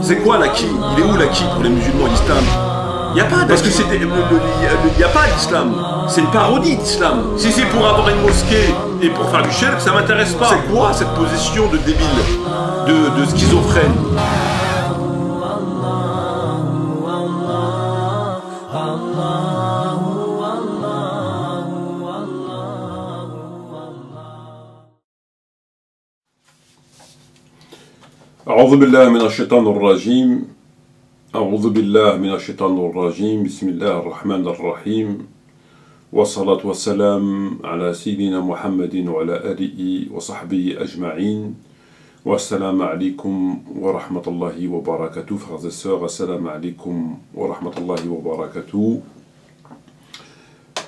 C'est quoi l'acquis? Il est où l'acquis pour les musulmans, l'islam? Il n'y a pas, parce que il n'y a pas d'islam. C'est une parodie d'islam. Si c'est pour avoir une mosquée et pour faire du shirk, ça m'intéresse pas. C'est quoi cette position de débile, de schizophrène? أعوذ بالله من الشيطان الرجيم أعوذ بالله من الشيطان الرجيم بسم الله الرحمن الرحيم والصلاة والسلام على سيدنا محمد وعلى آله وصحبه أجمعين والسلام عليكم ورحمة الله وبركاته. Frères et sœurs, assalamu alaikum wa rahmatullahi wa barakatuh.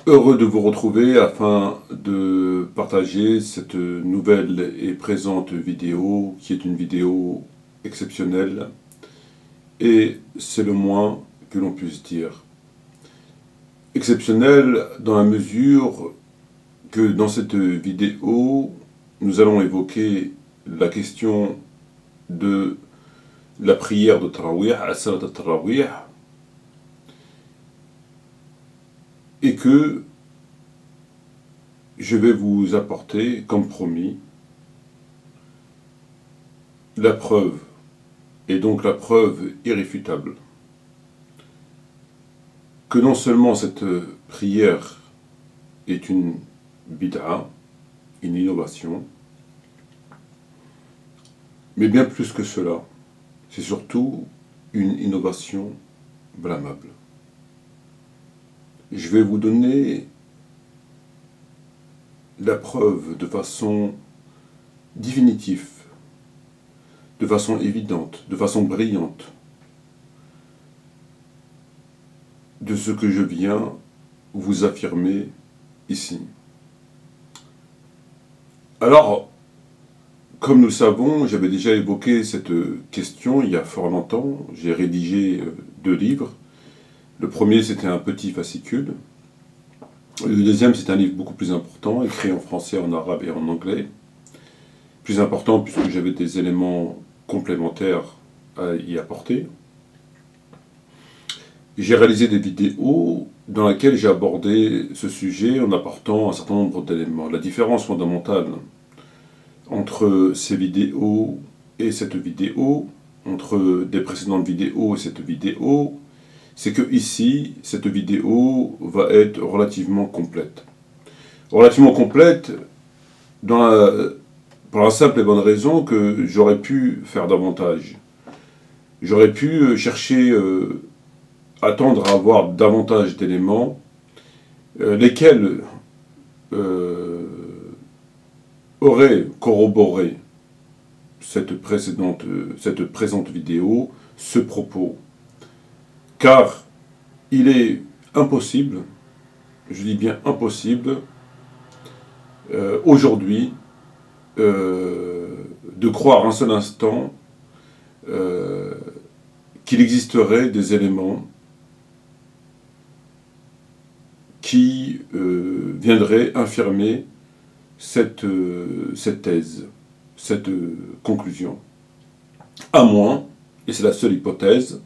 Heureux de vous retrouver afin de partager cette nouvelle et présente vidéo qui est une vidéo exceptionnelle et c'est le moins que l'on puisse dire. Exceptionnelle dans la mesure que dans cette vidéo nous allons évoquer la question de la prière de Tarawih, as-salat al-Tarawih, et que je vais vous apporter, comme promis, la preuve, et donc la preuve irréfutable, que non seulement cette prière est une bid'a, une innovation, mais bien plus que cela, c'est surtout une innovation blâmable. Je vais vous donner la preuve de façon définitive, de façon évidente, de façon brillante, de ce que je viens vous affirmer ici. Alors, comme nous savons, j'avais déjà évoqué cette question il y a fort longtemps, j'ai rédigé 2 livres. Le premier, c'était un petit fascicule. Le deuxième, c'est un livre beaucoup plus important, écrit en français, en arabe et en anglais. Plus important puisque j'avais des éléments complémentaires à y apporter. J'ai réalisé des vidéos dans lesquelles j'ai abordé ce sujet en apportant un certain nombre d'éléments. La différence fondamentale entre ces vidéos et cette vidéo, entre des précédentes vidéos et cette vidéo, c'est que ici, cette vidéo va être relativement complète. Relativement complète pour la simple et bonne raison que j'aurais pu faire davantage. J'aurais pu chercher, attendre à avoir davantage d'éléments, lesquels auraient corroboré cette présente vidéo, ce propos. Car il est impossible, je dis bien impossible, aujourd'hui, de croire un seul instant qu'il existerait des éléments qui viendraient infirmer cette thèse, cette conclusion. À moins, et c'est la seule hypothèse,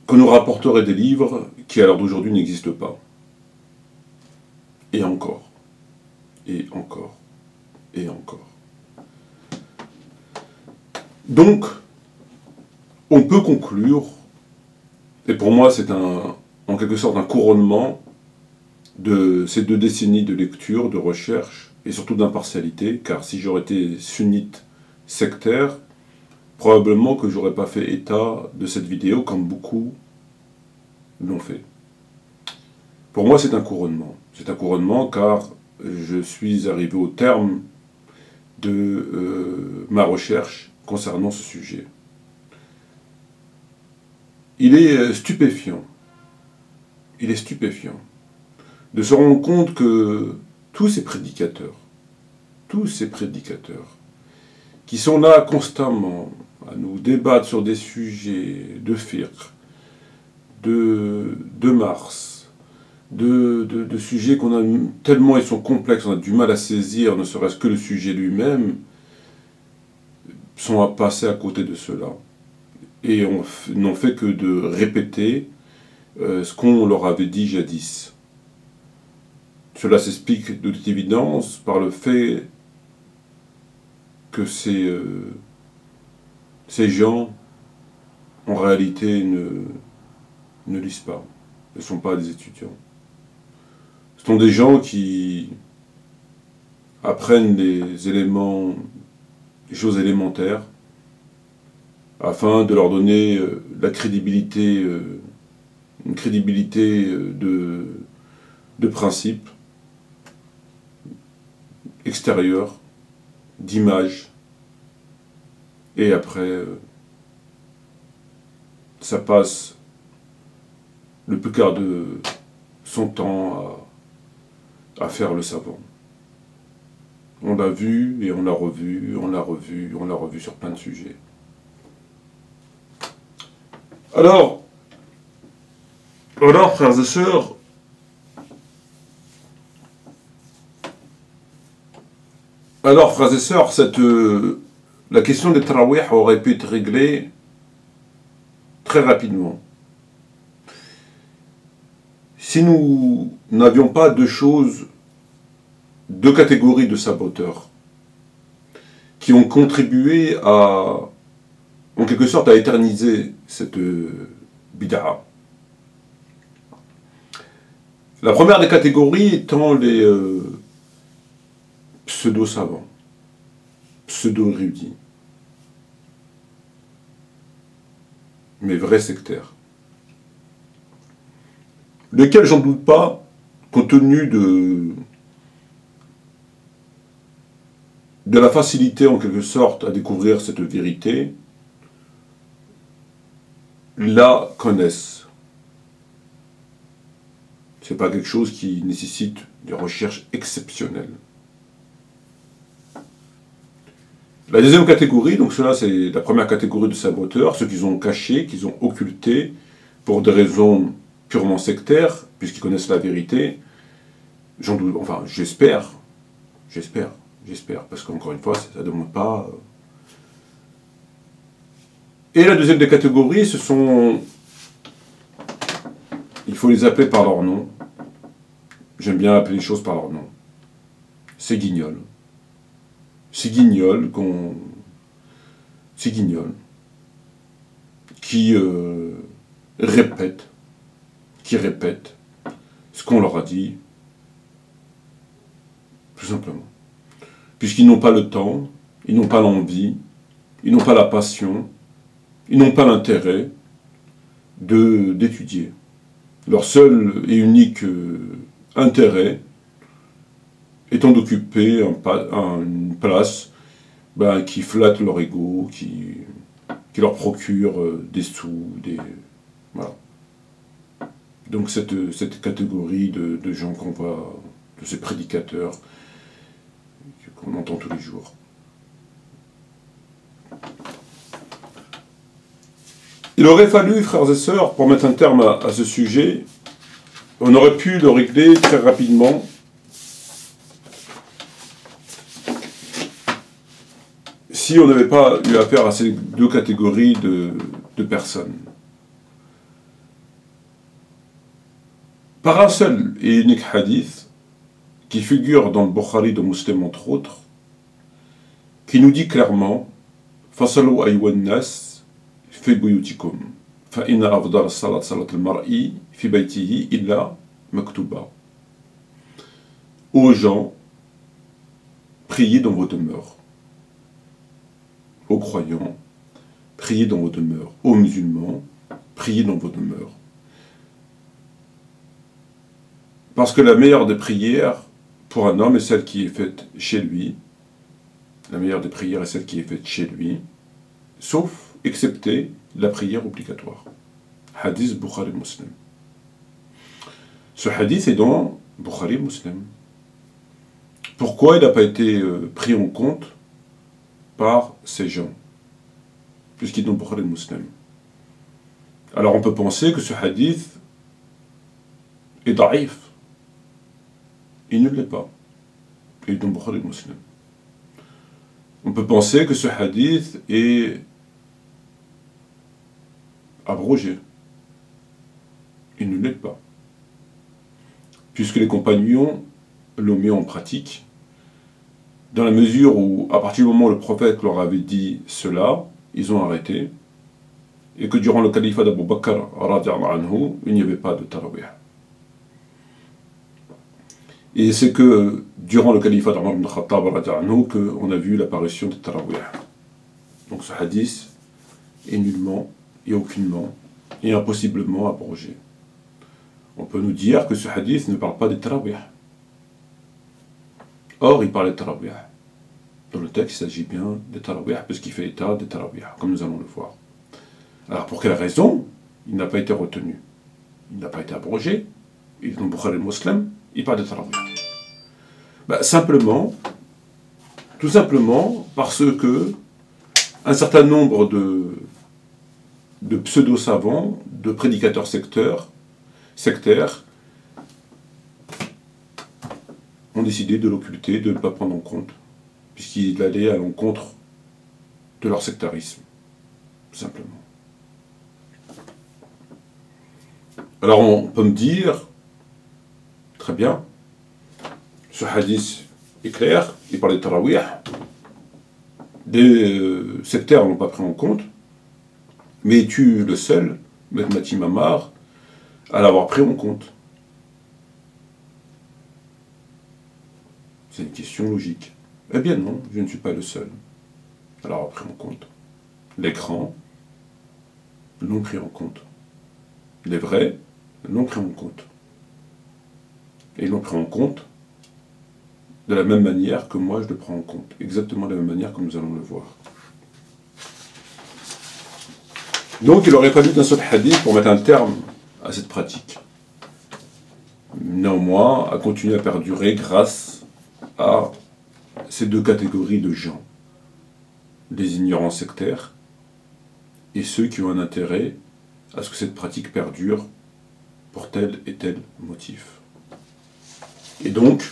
qu'on nous rapporterait des livres qui à l'heure d'aujourd'hui n'existent pas. Et encore. Et encore. Et encore. Donc, on peut conclure, et pour moi c'est en quelque sorte un couronnement de ces 2 décennies de lecture, de recherche, et surtout d'impartialité, car si j'aurais été sunnite sectaire, probablement que j'aurais pas fait état de cette vidéo comme beaucoup l'ont fait. Pour moi, c'est un couronnement. C'est un couronnement car je suis arrivé au terme de ma recherche concernant ce sujet. Il est stupéfiant de se rendre compte que tous ces prédicateurs qui sont là constamment à nous débattre sur des sujets de fiqh, de Mars, de sujets qu'on a tellement, ils sont complexes, on a du mal à saisir, ne serait-ce que le sujet lui-même, sont passés à côté de cela et n'ont fait que de répéter ce qu'on leur avait dit jadis. Cela s'explique de toute évidence par le fait que ces gens, en réalité, ne lisent pas, ne sont pas des étudiants. Ce sont des gens qui apprennent des éléments, des choses élémentaires, afin de leur donner la crédibilité, une crédibilité de principe extérieur, d'image, et après, ça passe le plus quart de son temps à faire le savant. On l'a vu et on l'a revu, on l'a revu, on l'a revu sur plein de sujets. Alors, frères et sœurs, la question des tarawih aurait pu être réglée très rapidement. Si nous n'avions pas deux catégories de saboteurs qui ont contribué en quelque sorte, à éterniser cette bid'a. La première des catégories étant les pseudo-savants, pseudo-érudits, mais vrais sectaires, lesquels, j'en doute pas, compte tenu de la facilité, en quelque sorte, à découvrir cette vérité, la connaissent. Ce n'est pas quelque chose qui nécessite des recherches exceptionnelles. La deuxième catégorie, donc cela c'est la première catégorie de saboteurs, ceux qu'ils ont cachés, qu'ils ont occultés pour des raisons purement sectaires, puisqu'ils connaissent la vérité. J'en doute, enfin j'espère, parce qu'encore une fois, ça ne demande pas. Et la deuxième des catégories, ce sont, il faut les appeler par leur nom. J'aime bien appeler les choses par leur nom. Ces guignols. Ces guignols qui répètent ce qu'on leur a dit, tout simplement. Puisqu'ils n'ont pas le temps, ils n'ont pas l'envie, ils n'ont pas la passion, ils n'ont pas l'intérêt d'étudier. Leur seul et unique intérêt étant d'occuper une place qui flatte leur ego, qui leur procure des sous, voilà. Donc cette catégorie de gens qu'on voit, de ces prédicateurs qu'on entend tous les jours. Il aurait fallu, frères et sœurs, pour mettre un terme à ce sujet, on aurait pu le régler très rapidement si on n'avait pas eu affaire à ces deux catégories de personnes. Par un seul et unique hadith, qui figure dans le Bukhari de Muslim entre autres, qui nous dit clairement « Fasalu aywan nas fi buyutikum, fa inna afdal salat salat al-mar'i fi baytihi illa maktuba » Aux gens, priez dans vos demeures. Aux croyants, priez dans vos demeures. Aux musulmans, priez dans vos demeures. Parce que la meilleure des prières pour un homme est celle qui est faite chez lui. La meilleure des prières est celle qui est faite chez lui, sauf, excepté, la prière obligatoire. Hadith Bukhari Muslim. Ce hadith est dans Bukhari Muslim. Pourquoi il n'a pas été pris en compte par ces gens, puisqu'il est dans Bukhari Muslim? Alors on peut penser que ce hadith est daïf. Il ne l'est pas. Il est dans Bukhari Muslim. On peut penser que ce hadith est abrogé. Il ne l'est pas. Puisque les compagnons l'ont mis en pratique, dans la mesure où, à partir du moment où le prophète leur avait dit cela, ils ont arrêté, et que durant le califat d'Abu Bakr, il n'y avait pas de tarawih. Et c'est que durant le califat d'Omar ibn Khattab qu'on a vu l'apparition de tarawih. Donc ce hadith est nullement et aucunement et impossiblement abrogé. On peut nous dire que ce hadith ne parle pas des tarawih. Or, il parle des tarawih. Dans le texte, il s'agit bien des tarawih, puisqu'il fait état des tarawih, comme nous allons le voir. Alors, pour quelle raison il n'a pas été retenu? Il n'a pas été abrogé. Il est dans Bukhari Muslim, il parle de tarawih. Simplement, tout simplement, parce que un certain nombre de pseudo-savants, de prédicateurs sectaires, ont décidé de l'occulter, de ne pas prendre en compte, puisqu'il allait à l'encontre de leur sectarisme, simplement. Alors on peut me dire, très bien, ce hadith est clair, il parle de tarawih, des sectaires ne l'ont pas pris en compte, mais es-tu le seul, Mehmet Mamar, à l'avoir pris en compte? C'est une question logique. Eh bien non, je ne suis pas le seul à l'avoir pris en compte. L'écran l'ont pris en compte. Les vrais l'ont pris en compte. Et ils l'ont pris en compte de la même manière que moi je le prends en compte. Exactement de la même manière que nous allons le voir. Donc il aurait fallu d'un seul hadith pour mettre un terme à cette pratique. Néanmoins, à continuer à perdurer grâce à ces deux catégories de gens. Les ignorants sectaires et ceux qui ont un intérêt à ce que cette pratique perdure pour tel et tel motif. Et donc,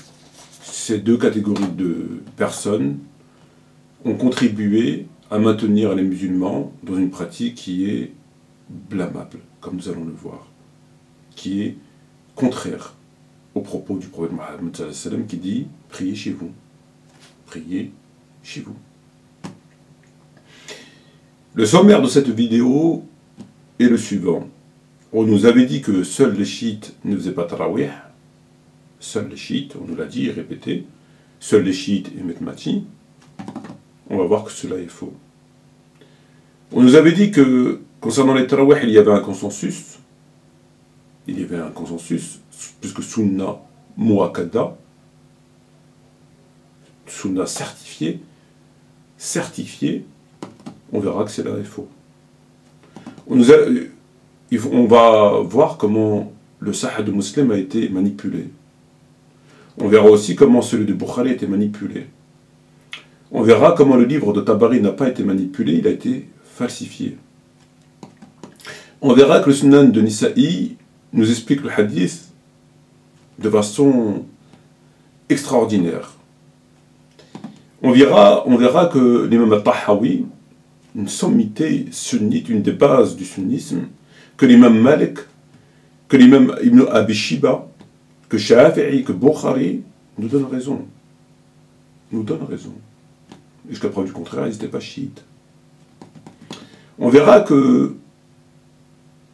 ces deux catégories de personnes ont contribué à maintenir les musulmans dans une pratique qui est blâmable, comme nous allons le voir, qui est contraire aux propos du prophète Mohammed qui dit « Priez chez vous, priez chez vous ». Le sommaire de cette vidéo est le suivant. On nous avait dit que seuls les chiites ne faisaient pas tarawih, seuls les chiites, on nous l'a dit et répété, seuls les chiites et Mehmati. On va voir que cela est faux. On nous avait dit que concernant les tarawih, il y avait un consensus. Il y avait un consensus, puisque sunna muakkada, sunna certifié, on verra que cela est faux. On va voir comment le Sahih de Muslim a été manipulé. On verra aussi comment celui de Bukhari a été manipulé. On verra comment le livre de Tabari n'a pas été manipulé, il a été falsifié. On verra que le Sunan de Nisa'i nous explique le hadith de façon extraordinaire. On verra que l'imam al-Tahawi, une sommité sunnite, une des bases du sunnisme, que l'imam Malik, que l'imam Ibn Abi Shiba, que Shafi'i, que Bukhari nous donnent raison. Nous donnent raison. Jusqu'à preuve du contraire, ils n'étaient pas chiites. On verra que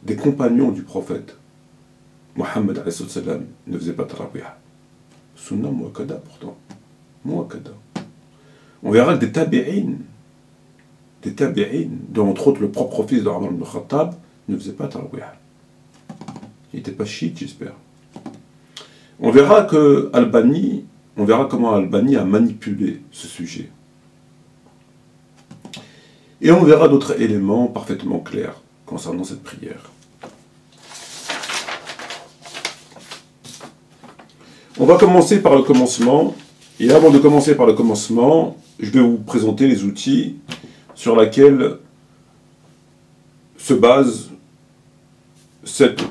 des compagnons du prophète, Mohammed ne faisait pas tarawih. Sunna muakkada pourtant. Muakkada. On verra que des tabi'in, dont entre autres le propre fils de Omar ibn Khattab, ne faisait pas tarawih. Il n'était pas chiite, j'espère. On verra comment Albani a manipulé ce sujet. Et on verra d'autres éléments parfaitement clairs concernant cette prière. On va commencer par le commencement, et avant de commencer par le commencement, je vais vous présenter les outils sur lesquels se base cette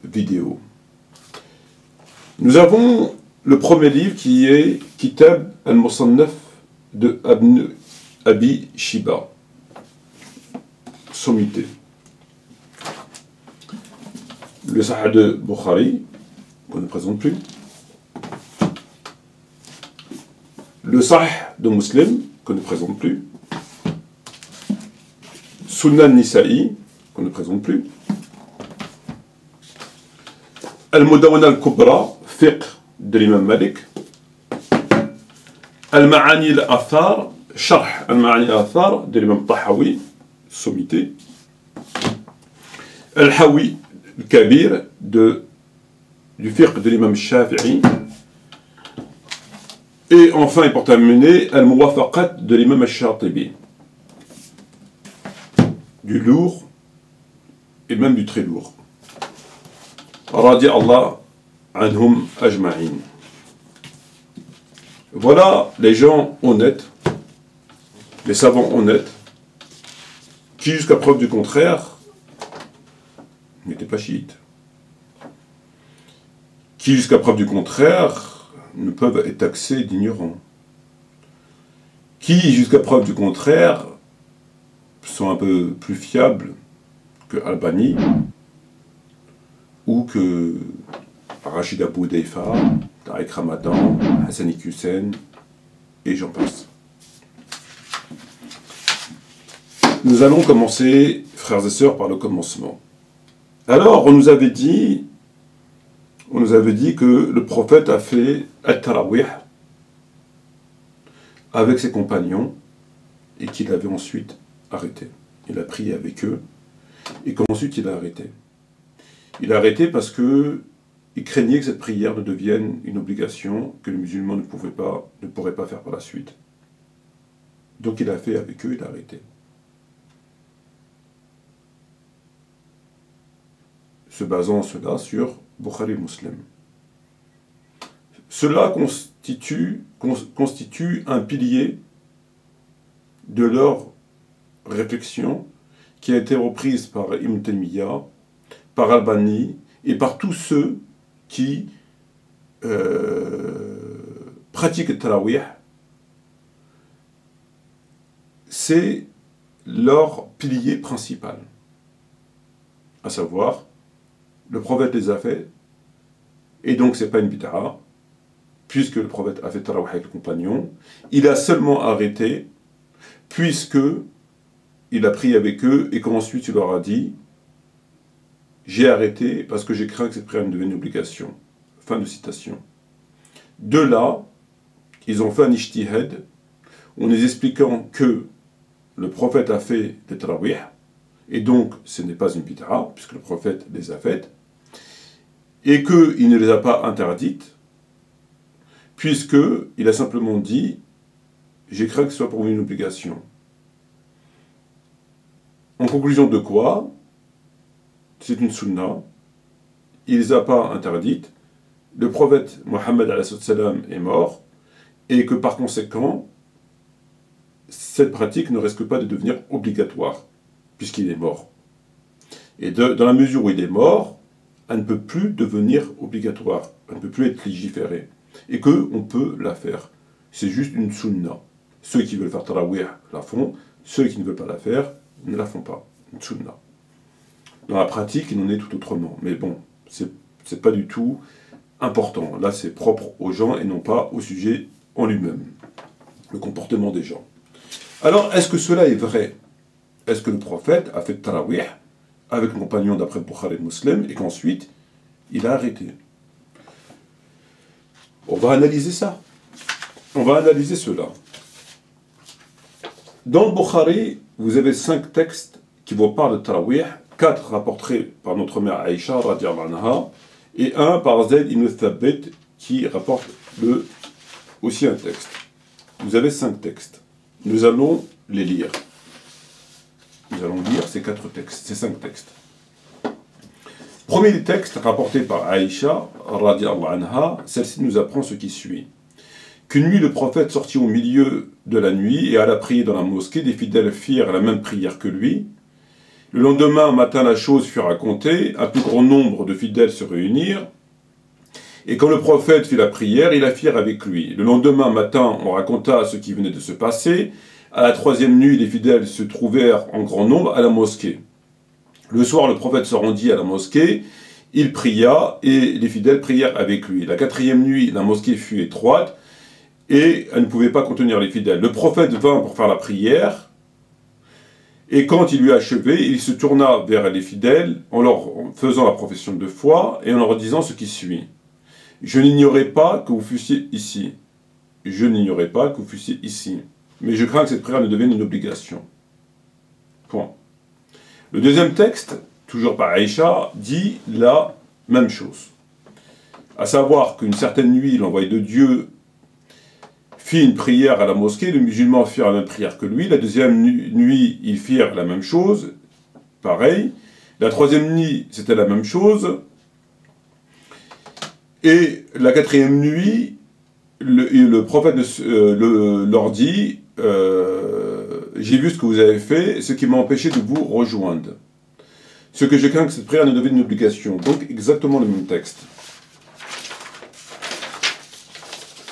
vidéo. Nous avons le premier livre qui est Kitab al-Musannaf de Abi Shiba, sommité. Le Sahih de Bukhari, qu'on ne présente plus. Le Sahih de Muslim, qu'on ne présente plus. Sunan Nisa'i, qu'on ne présente plus. Al-Mudawwana al-Kubra, fiqh de l'imam Malik. Al-Ma'ani al-Athar, sharh al-Ma'ani al-Athar de l'imam Tahawi, sommité. Al-Hawi al-Kabir du fiqh de l'imam Shafi'i. Et enfin, et pour terminer, Al-Muwafaqat de l'imam al-Shatibi. Du lourd et même du très lourd. Radi Allah anhum ajma'in. Voilà les gens honnêtes, les savants honnêtes, qui jusqu'à preuve du contraire n'étaient pas chiites. Qui jusqu'à preuve du contraire ne peuvent être taxés d'ignorants. Qui jusqu'à preuve du contraire sont un peu plus fiables que Albani ou que Rachid Abou Deifa, Tariq Ramadan, Hassani Hussein et j'en passe. Nous allons commencer, frères et sœurs, par le commencement. Alors, on nous avait dit que le prophète a fait At-Tarawih avec ses compagnons et qu'il avait ensuite arrêté. Il a prié avec eux et qu'ensuite il a arrêté. Il a arrêté parce que il craignait que cette prière ne devienne une obligation que les musulmans ne pourraient pas faire par la suite. Donc il a fait avec eux, il a arrêté. Se basant cela sur Bukhari Muslim. Cela constitue un pilier de leur réflexion qui a été reprise par Ibn Taymiyyah, par Albani et par tous ceux qui pratiquent le tarawih. C'est leur pilier principal, à savoir le prophète les a fait et donc c'est pas une bid'a puisque le prophète a fait tarawih avec le compagnon. Il a seulement arrêté puisque il a prié avec eux et qu'ensuite il leur a dit « J'ai arrêté parce que j'ai craint que cette prière ne devienne une obligation. » Fin de citation. De là, ils ont fait un ijtihad en les expliquant que le prophète a fait des tarawih et donc ce n'est pas une bid'a puisque le prophète les a faites et qu'il ne les a pas interdites puisqu'il a simplement dit « J'ai craint que ce soit pour une obligation ». En conclusion de quoi, c'est une sunna, il ne les a pas interdites, le prophète Mohammed est mort, et que par conséquent, cette pratique ne risque pas de devenir obligatoire, puisqu'il est mort. Et dans la mesure où il est mort, elle ne peut plus devenir obligatoire, elle ne peut plus être légiférée, et qu'on peut la faire. C'est juste une sunna. Ceux qui veulent faire tarawih la font, ceux qui ne veulent pas la faire ne la font pas. Une sunna. Dans la pratique, il en est tout autrement. Mais bon, c'est pas du tout important. Là, c'est propre aux gens et non pas au sujet en lui-même. Le comportement des gens. Alors, est-ce que cela est vrai? Est-ce que le prophète a fait tarawih avec un compagnon d'après Bukhari Muslim et qu'ensuite, il a arrêté? On va analyser ça. On va analyser cela. Dans le Bukhari, vous avez 5 textes qui vous parlent de tarawih, 4 rapportés par notre mère Aïcha, radiyallahu anha, et un par Zayd ibn Thabit qui rapporte aussi un texte. Vous avez 5 textes. Nous allons les lire. Nous allons lire ces 4 textes, ces 5 textes. Premier des textes rapporté par Aïcha, radiyallahu anha, celle-ci nous apprend ce qui suit. Qu'une nuit, le prophète sortit au milieu de la nuit et alla prier dans la mosquée. Des fidèles firent la même prière que lui. Le lendemain matin, la chose fut racontée. Un plus grand nombre de fidèles se réunirent. Et quand le prophète fit la prière, ils la firent avec lui. Le lendemain matin, on raconta ce qui venait de se passer. À la troisième nuit, les fidèles se trouvèrent en grand nombre à la mosquée. Le soir, le prophète se rendit à la mosquée, il pria et les fidèles prièrent avec lui. La quatrième nuit, la mosquée fut étroite et elle ne pouvait pas contenir les fidèles. Le prophète vint pour faire la prière et quand il eut achevé, il se tourna vers les fidèles en leur faisant la profession de foi et en leur disant ce qui suit. Je n'ignorais pas que vous fussiez ici. Je n'ignorais pas que vous fussiez ici. Mais je crains que cette prière ne devienne une obligation. Point. Le deuxième texte, toujours par Aïcha, dit la même chose. À savoir qu'une certaine nuit, l'envoyé de Dieu fit une prière à la mosquée, les musulmans firent la même prière que lui. La deuxième nuit, ils firent la même chose, pareil. La troisième nuit, c'était la même chose. Et la quatrième nuit, le prophète leur dit j'ai vu ce que vous avez fait, ce qui m'a empêché de vous rejoindre. Ce que je crains que cette prière ne devienne une obligation. Donc exactement le même texte.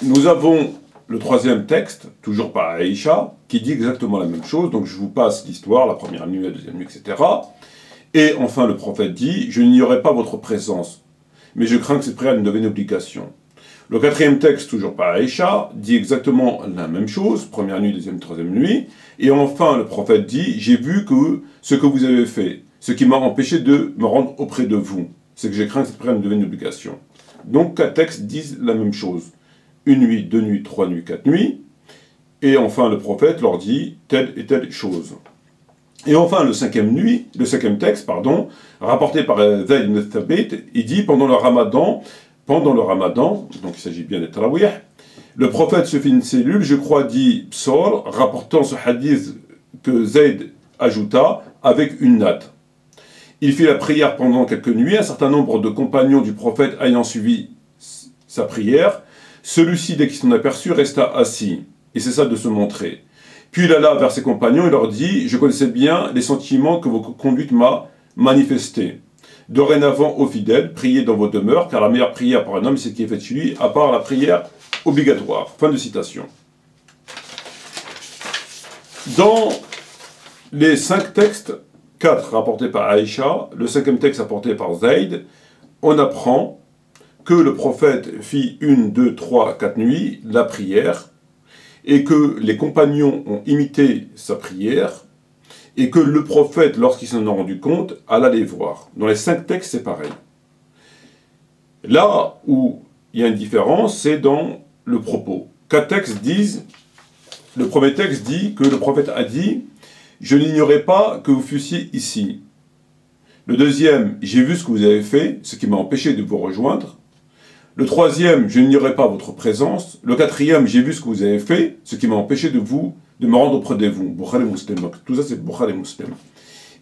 Nous avons le troisième texte, toujours par Aïcha, qui dit exactement la même chose. Donc je vous passe l'histoire, la première nuit, la deuxième nuit, etc. Et enfin le prophète dit je n'ignorais pas votre présence, mais je crains que cette prière ne devienne une obligation. Le quatrième texte, toujours par Aïcha, dit exactement la même chose, première nuit, deuxième, troisième nuit. Et enfin, le prophète dit, j'ai vu que ce que vous avez fait, ce qui m'a empêché de me rendre auprès de vous, c'est que je crains que cette prière ne devienne une obligation. Donc, quatre textes disent la même chose. Une nuit, deux nuits, trois nuits, quatre nuits. Et enfin, le prophète leur dit telle et telle chose. Et enfin, le cinquième texte, rapporté par Zayd ibn Thabit, il dit, pendant le ramadan, donc il s'agit bien des tarawih, le prophète se fit une cellule, je crois dit Psor, rapportant ce hadith que Zayd ajouta avec une natte. Il fit la prière pendant quelques nuits, un certain nombre de compagnons du prophète ayant suivi sa prière, celui-ci, dès qu'il s'en aperçut, resta assis, et cessa de se montrer. Puis il alla vers ses compagnons et leur dit, je connaissais bien les sentiments que votre conduite m'a manifestés. Dorénavant, aux fidèles, priez dans vos demeures, car la meilleure prière pour un homme, c'est ce qui est fait chez lui, à part la prière obligatoire. Fin de citation. Dans les 5 textes, 4 rapportés par Aïcha, le 5e texte rapporté par Zayd, on apprend que le prophète fit 1, 2, 3, 4 nuits, la prière, et que les compagnons ont imité sa prière, et que le prophète, lorsqu'il s'en a rendu compte, alla les voir. Dans les 5 textes, c'est pareil. Là où il y a une différence, c'est dans le propos. 4 textes disent, le premier texte dit que le prophète a dit « Je n'ignorais pas que vous fussiez ici ». Le deuxième « J'ai vu ce que vous avez fait, ce qui m'a empêché de vous rejoindre ». Le troisième « Je n'ignorais pas votre présence ». Le quatrième « J'ai vu ce que vous avez fait, ce qui m'a empêché de me rendre auprès de vous. Bukhari Muslim. Tout ça, c'est Bukhari Muslim.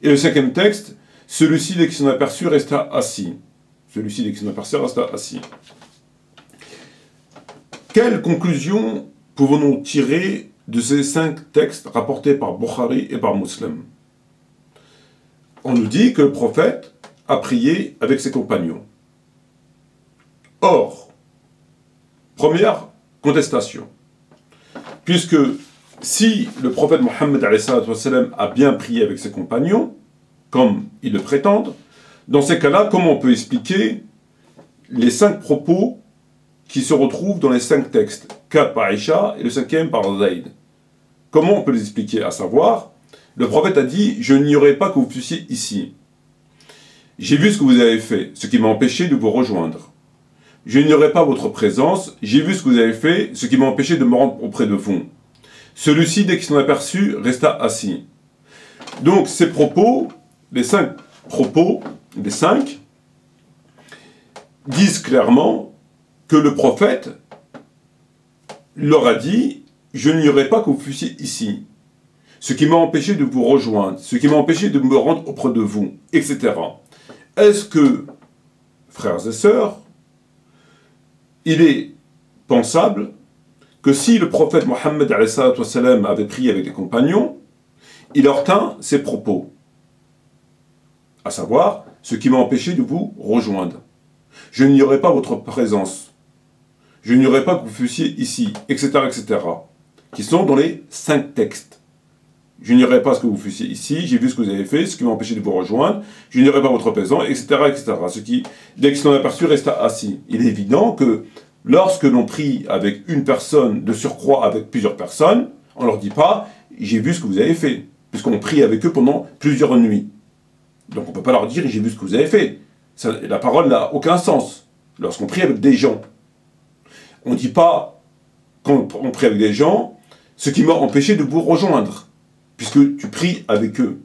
Et le 5e texte, celui-ci, dès qu'il s'en aperçut, resta assis. Celui-ci, dès qu'il s'en aperçut, resta assis. Quelle conclusion pouvons-nous tirer de ces 5 textes rapportés par Bukhari et par Muslim? On nous dit que le prophète a prié avec ses compagnons. Or, première contestation, puisque si le prophète Mohammed a bien prié avec ses compagnons, comme ils le prétendent, dans ces cas-là, comment on peut expliquer les 5 propos qui se retrouvent dans les 5 textes, 4 par Aïcha et le 5e par Zayd? Comment on peut les expliquer? À savoir, le prophète a dit « Je n'ignorais pas que vous fussiez ici. J'ai vu ce que vous avez fait, ce qui m'a empêché de vous rejoindre. Je n'ignorais pas votre présence, j'ai vu ce que vous avez fait, ce qui m'a empêché de me rendre auprès de vous. Celui-ci, dès qu'il s'en aperçut, resta assis. » Donc ces propos, les 5 propos, les 5, disent clairement que le prophète leur a dit « Je n'ignorais pas que vous fussiez ici. Ce qui m'a empêché de vous rejoindre, ce qui m'a empêché de me rendre auprès de vous, etc. » Est-ce que, frères et sœurs, il est pensable que si le prophète Mohammed avait prié avec les compagnons, il leur tint ses propos, à savoir, ce qui m'a empêché de vous rejoindre. Je n'ignorais pas votre présence. Je n'ignorais pas que vous fussiez ici, etc., etc. Qui sont dans les 5 textes. Je n'ignorais pas ce que vous fussiez ici, j'ai vu ce que vous avez fait, ce qui m'a empêché de vous rejoindre, je n'ignorais pas votre présence, etc., etc. Ce qui, dès qu'ils s'en aperçu, resta assis. Il est évident que lorsque l'on prie avec une personne, de surcroît avec plusieurs personnes, on ne leur dit pas « j'ai vu ce que vous avez fait », puisqu'on prie avec eux pendant plusieurs nuits. Donc on ne peut pas leur dire « j'ai vu ce que vous avez fait ». La parole n'a aucun sens lorsqu'on prie avec des gens. On ne dit pas, quand on prie avec des gens, ce qui m'a empêché de vous rejoindre, puisque tu pries avec eux.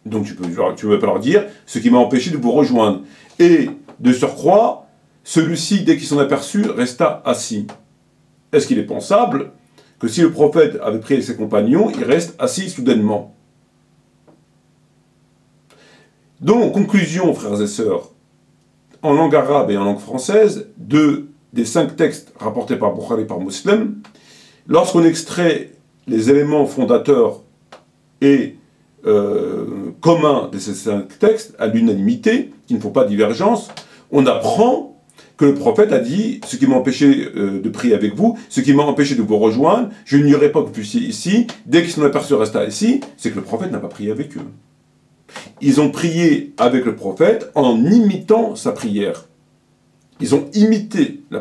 Donc tu ne peux pas leur dire ce qui m'a empêché de vous rejoindre. Et de surcroît, celui-ci, dès qu'il s'en aperçut, resta assis. Est-ce qu'il est pensable que si le prophète avait prié avec ses compagnons, il reste assis soudainement? Donc, en conclusion, frères et sœurs, en langue arabe et en langue française, des 5 textes rapportés par Bukhari et par Muslim, lorsqu'on extrait les éléments fondateurs et communs de ces 5 textes, à l'unanimité, qui ne font pas divergence, on apprend que le prophète a dit « ce qui m'a empêché de prier avec vous, ce qui m'a empêché de vous rejoindre, je n'ignorais pas que vous fussiez ici, dès qu'ils s'en aperçurent resta ici », c'est que le prophète n'a pas prié avec eux. Ils ont prié avec le prophète en imitant sa prière. Ils ont imité la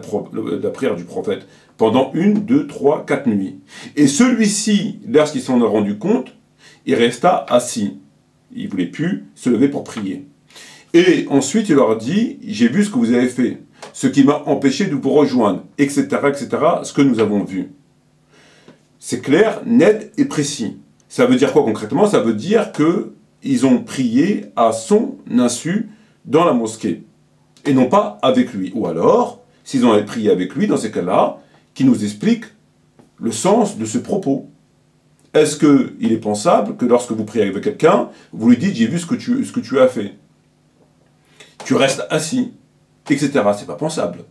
prière du prophète pendant 1, 2, 3, 4 nuits. Et celui-ci, lorsqu'il s'en a rendu compte, il resta assis. Il ne voulait plus se lever pour prier. Et ensuite, il leur dit « j'ai vu ce que vous avez fait, ce qui m'a empêché de vous rejoindre, etc., etc., ce que nous avons vu. » C'est clair, net et précis. Ça veut dire quoi concrètement? Ça veut dire qu'ils ont prié à son insu dans la mosquée, et non pas avec lui. Ou alors, s'ils ont prié avec lui, dans ces cas-là, qui nous explique le sens de ce propos. Est-ce qu'il est pensable que lorsque vous priez avec quelqu'un, vous lui dites « j'ai vu ce que tu as fait ». Tu restes assis, etc. C'est pas pensable.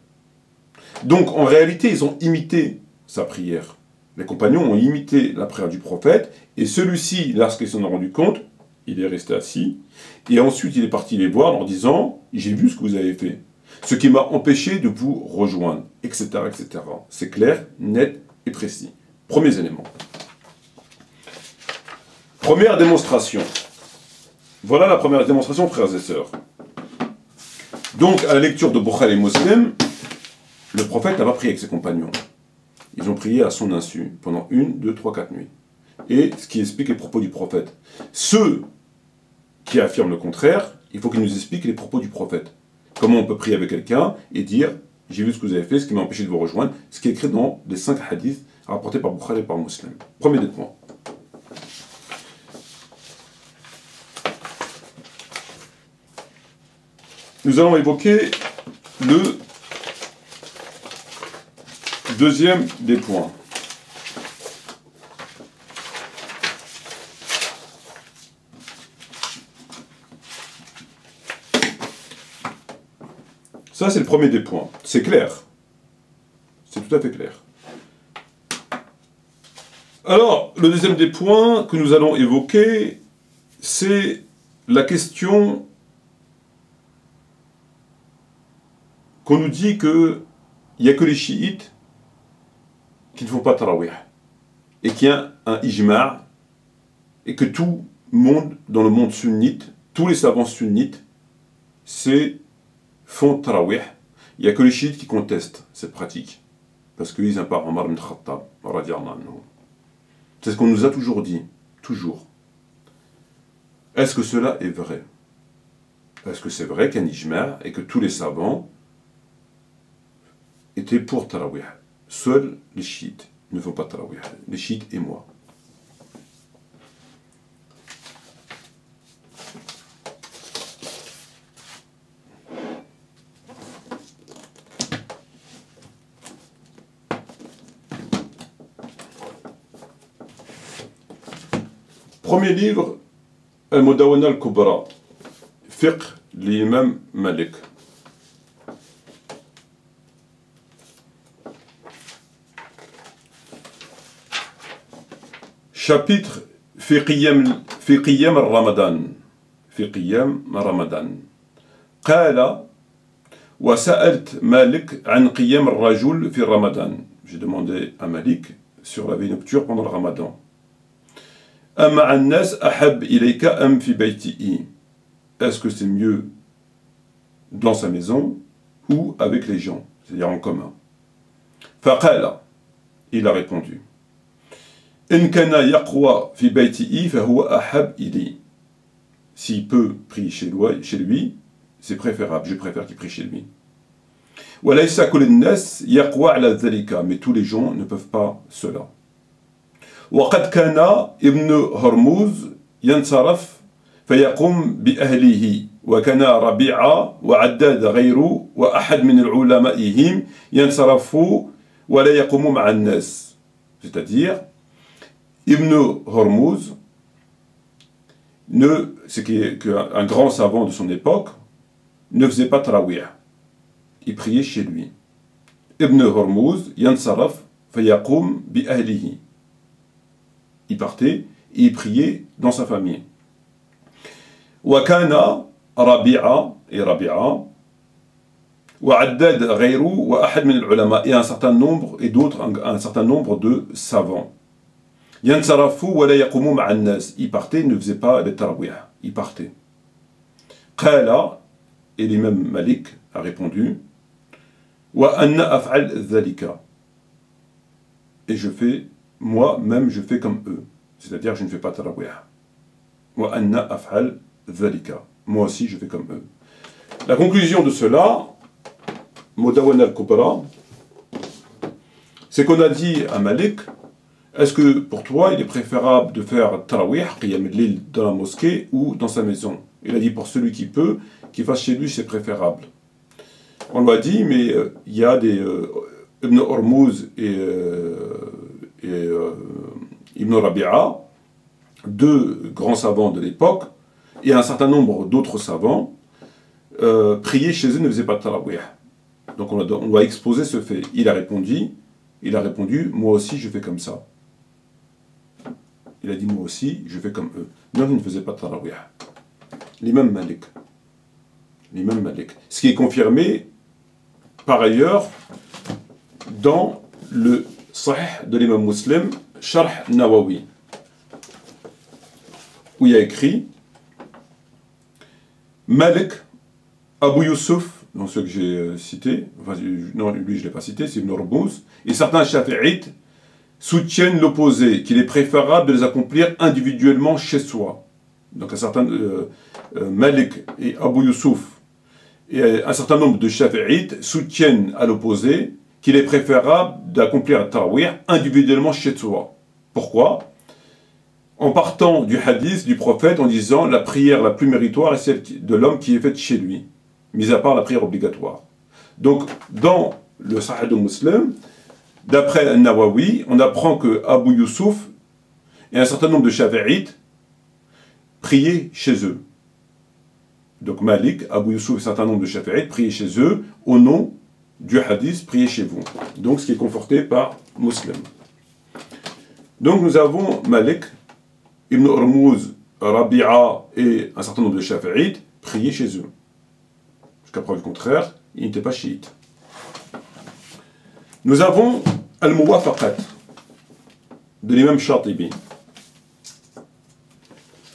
Donc, en réalité, ils ont imité sa prière. Les compagnons ont imité la prière du prophète, et celui-ci, lorsqu'ils s'en ont rendu compte, il est resté assis, et ensuite il est parti les voir en leur disant « j'ai vu ce que vous avez fait, ce qui m'a empêché de vous rejoindre, etc. etc. » C'est clair, net et précis. Premiers éléments. Première démonstration. Voilà la première démonstration, frères et sœurs. Donc, à la lecture de Bukhari et Muslim, le prophète n'a pas prié avec ses compagnons. Ils ont prié à son insu pendant 1, 2, 3, 4 nuits. Et ce qui explique les propos du prophète. Ceux qui affirment le contraire, il faut qu'ils nous expliquent les propos du prophète. Comment on peut prier avec quelqu'un et dire « j'ai vu ce que vous avez fait, ce qui m'a empêché de vous rejoindre », ce qui est écrit dans les 5 hadiths rapportés par Bukhari et par Muslim. Premier des points. Nous allons évoquer le deuxième des points. Ça, c'est le premier des points. C'est clair. C'est tout à fait clair. Alors, le deuxième des points que nous allons évoquer, c'est la question qu'on nous dit qu'il n'y a que les chiites qui ne font pas tarawih, et qu'il y a un ijma', et que tout le monde, dans le monde sunnite, tous les savants sunnites, font tarawih. Il n'y a que les chiites qui contestent cette pratique, parce qu'ils n'aiment pas Omar ibn Khattab, radiallahu anhu. C'est ce qu'on nous a toujours dit, toujours. Est-ce que cela est vrai? Est-ce que c'est vrai qu'il y a un ijma' et que tous les savants étaient pour tarawih? Seuls les chiites ne font pas tarawih, les chiites et moi. Premier livre, Al-Mudawana al-Kubra, Fiqh l'imam Malik. Chapitre في قيام رمضان قال وسألت مالك عن قيام الرجل في رمضان. J'ai demandé à Malik sur la veille nocturne pendant le Ramadan. أمع الناس أحب إليك أم في بيته. Est-ce que c'est mieux dans sa maison ou avec les gens, c'est-à-dire en commun? فقال, il a répondu, إن كان يقوى في بيته فهو أحب إلي. S'il peut prier chez lui, c'est préférable, je préfère qu'il prie chez lui. وليس كل الناس يقوى على ذلك, mais tous les gens ne peuvent pas cela. وقد كان ابن هرموز ينصرف فيقوم بأهله وكان ربيعة وعداد غيره وأحد من العلمائهم ينصرفوا ولا يقوم مع الناس. C'est-à-dire, Ibn Hormuz, c'est un grand savant de son époque, ne faisait pas tarawih. Il priait chez lui. Ibn Hormuz yansaraf fayaqum bi ahlihi. Il partait et il priait dans sa famille. Wa kana Rabi'a et Rabi'a wa addad ghayru wa ahad min al-ulama, et un certain nombre et d'autres un certain nombre de savants. Yansarafu wa la yaqumu ma'a an-nas. Il partait, ne faisait pas le tarawih. Il partait. Qala, et l'imam Malik a répondu, wa anna af'al dhalika. Et je fais, moi-même je fais comme eux. C'est-à-dire je ne fais pas tarawih. Wa anna af'al dhalika. Moi aussi je fais comme eux. La conclusion de cela, Mudawana al-Kubra, c'est qu'on a dit à Malik, est-ce que pour toi il est préférable de faire tarawih, qiyam al-lil, dans la mosquée ou dans sa maison? Il a dit pour celui qui peut, qu'il fasse chez lui, c'est préférable. On lui a dit, mais il y a des Ibn Hormuz et Ibn Rabi'a, deux grands savants de l'époque, et un certain nombre d'autres savants, prier chez eux ne faisait pas de tarawih. Donc on doit exposer ce fait. Il a répondu, moi aussi je fais comme ça. Il a dit, moi aussi je fais comme eux. Non, il ne faisait pas de tarawih. L'imam Malik. L'imam Malik. Ce qui est confirmé, par ailleurs, dans le Sahih de l'imam Muslim, Sharh Nawawi, où il y a écrit Malik, Abu Yusuf, dans ceux que j'ai cités, enfin, non, lui je ne l'ai pas cité, c'est Ibn Hormuz, et certains Shafi'ites soutiennent l'opposé, qu'il est préférable de les accomplir individuellement chez soi. Donc un certain Malik et Abu Yusuf et un certain nombre de Shafi'ites soutiennent à l'opposé qu'il est préférable d'accomplir un tarawih individuellement chez soi. Pourquoi? En partant du hadith du prophète en disant la prière la plus méritoire est celle de l'homme qui est faite chez lui, mis à part la prière obligatoire. Donc dans le Sahih de Muslim, d'après Nawawi, on apprend que Abu Yusuf et un certain nombre de Shafi'ites priaient chez eux. Donc Malik, Abu Yusuf et un certain nombre de Shafi'ites priaient chez eux au nom du hadith, priez chez vous. Donc ce qui est conforté par Muslim. Donc nous avons Malik, Ibn Hormuz, Rabi'a et un certain nombre de Shafi'ites priaient chez eux. Jusqu'à preuve contraire, ils n'étaient pas chiites. Nous avons Al-Muwafaqat de l'imam Shatibi.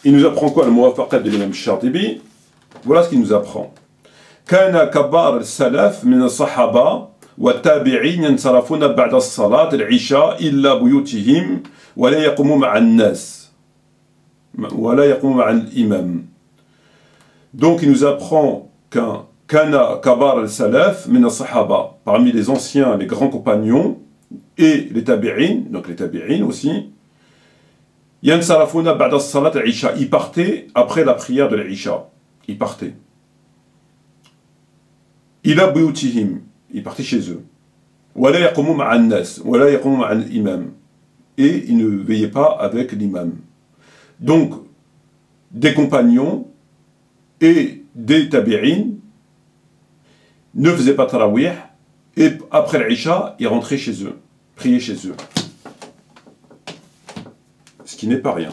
Il nous apprend quoi, Al-Muwafaqat de l'imam Shatibi? Voilà ce qu'il nous apprend. كان كبار السلف من الصحابة والتابعين ينصرفون بعد الصلاة العشاء إلا بيوتهم ولا يقومون مع الناس ولا يقومون مع الإمام. Donc il nous apprend qu'un كان كبار السلف من الصحابة, parmi les anciens, les grands compagnons et les tabi'in, donc les tabi'in aussi, ينصرفون بعد الصلاة العشاء, ils partaient après la prière de l'Isha, ils partaient. إلى بيوتهم, ils partaient chez eux. ولا يقومون مع الناس ولا يقومون مع الإمام, et ils ne veillaient pas avec l'imam. Donc des compagnons et des tabi'in ne faisaient pas tarawih, et après l'Isha, ils rentraient chez eux, priaient chez eux. Ce qui n'est pas rien.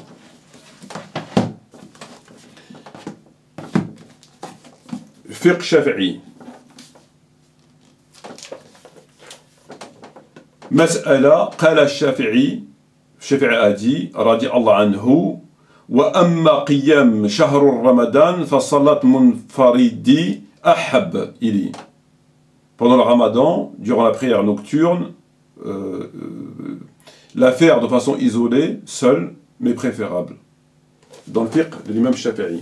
Fiqh Shafi'i. مسألة قال الشافعي a dit رضي الله عنه وأما قيام شهر رمضان فصلاة منفردي أحب إلي. Pendant le ramadan, durant la prière nocturne, la faire de façon isolée, seule, mais préférable. Dans le fiqh de l'imam Shafi'i.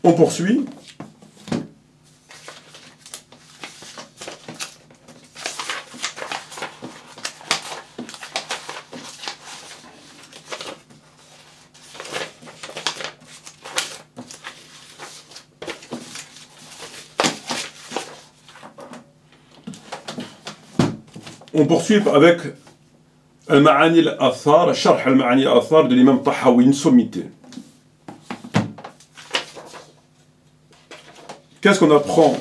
On poursuit. On poursuit avec Al-Ma'ani al-Athar, Sharh al-Ma'ani al-Athar de l'imam Tahawi, une sommité. Qu'est-ce qu'on apprend?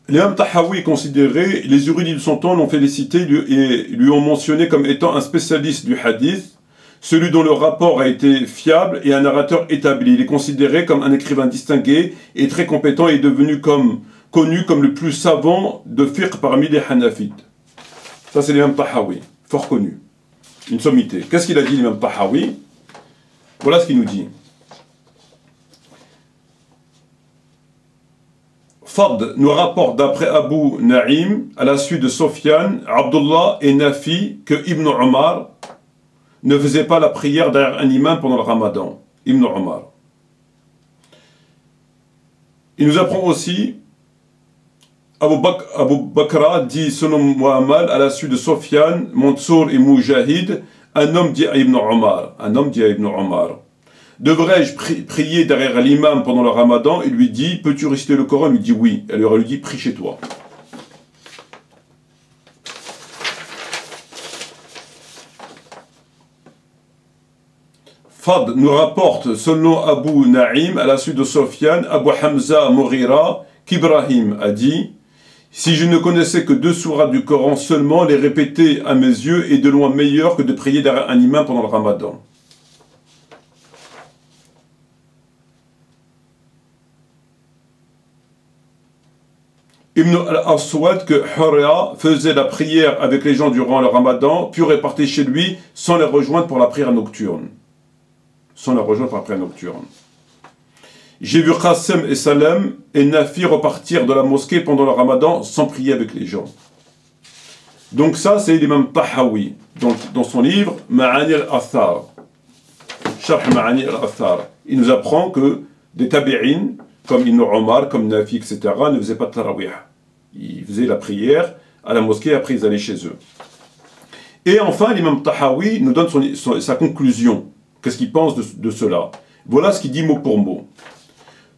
L'imam Tahawi est considéré, les érudits de son temps l'ont félicité et lui ont mentionné comme étant un spécialiste du hadith, celui dont le rapport a été fiable et un narrateur établi. Il est considéré comme un écrivain distingué et très compétent et est devenu connu comme le plus savant de fiqh parmi les Hanafites. Ça c'est l'imam Tahawi, fort connu. Une sommité. Qu'est-ce qu'il a dit l'imam Tahawi? Voilà ce qu'il nous dit. Fad nous rapporte d'après Abu Naïm, à la suite de Sofiane, Abdullah et Nafi, que Ibn Omar ne faisait pas la prière derrière un imam pendant le ramadan. Ibn Omar. Il nous apprend aussi, Abu Bakra dit selon Muhammad, à la suite de Sofiane, Mansour et Mujahid, un homme dit à Ibn Omar, devrais-je prier derrière l'imam pendant le ramadan? Il lui dit, peux-tu réciter le Coran? Il lui dit oui. Elle lui dit, prie chez toi. Fad nous rapporte, selon Abu Naïm, à la suite de Sofiane, Abu Hamza Moghira, qu'Ibrahim a dit, si je ne connaissais que 2 sourates du Coran seulement, les répéter à mes yeux est de loin meilleur que de prier derrière un imam pendant le ramadan. Ibn al-Aswad, que Hurra faisait la prière avec les gens durant le ramadan, puis repartait chez lui sans les rejoindre pour la prière nocturne. J'ai vu Qassem et Salem et Nafi repartir de la mosquée pendant le ramadan sans prier avec les gens. Donc ça, c'est l'imam Tahawi, dans son livre Ma'ani al-Athar. Sharh Ma'ani al-Athar. Il nous apprend que des tabi'in, comme Ibn Omar, comme Nafi, etc., ne faisaient pas de tarawih. Ils faisaient la prière à la mosquée, après ils allaient chez eux. Et enfin, l'imam Tahawi nous donne sa conclusion. Qu'est-ce qu'il pense de cela? Voilà ce qu'il dit mot pour mot.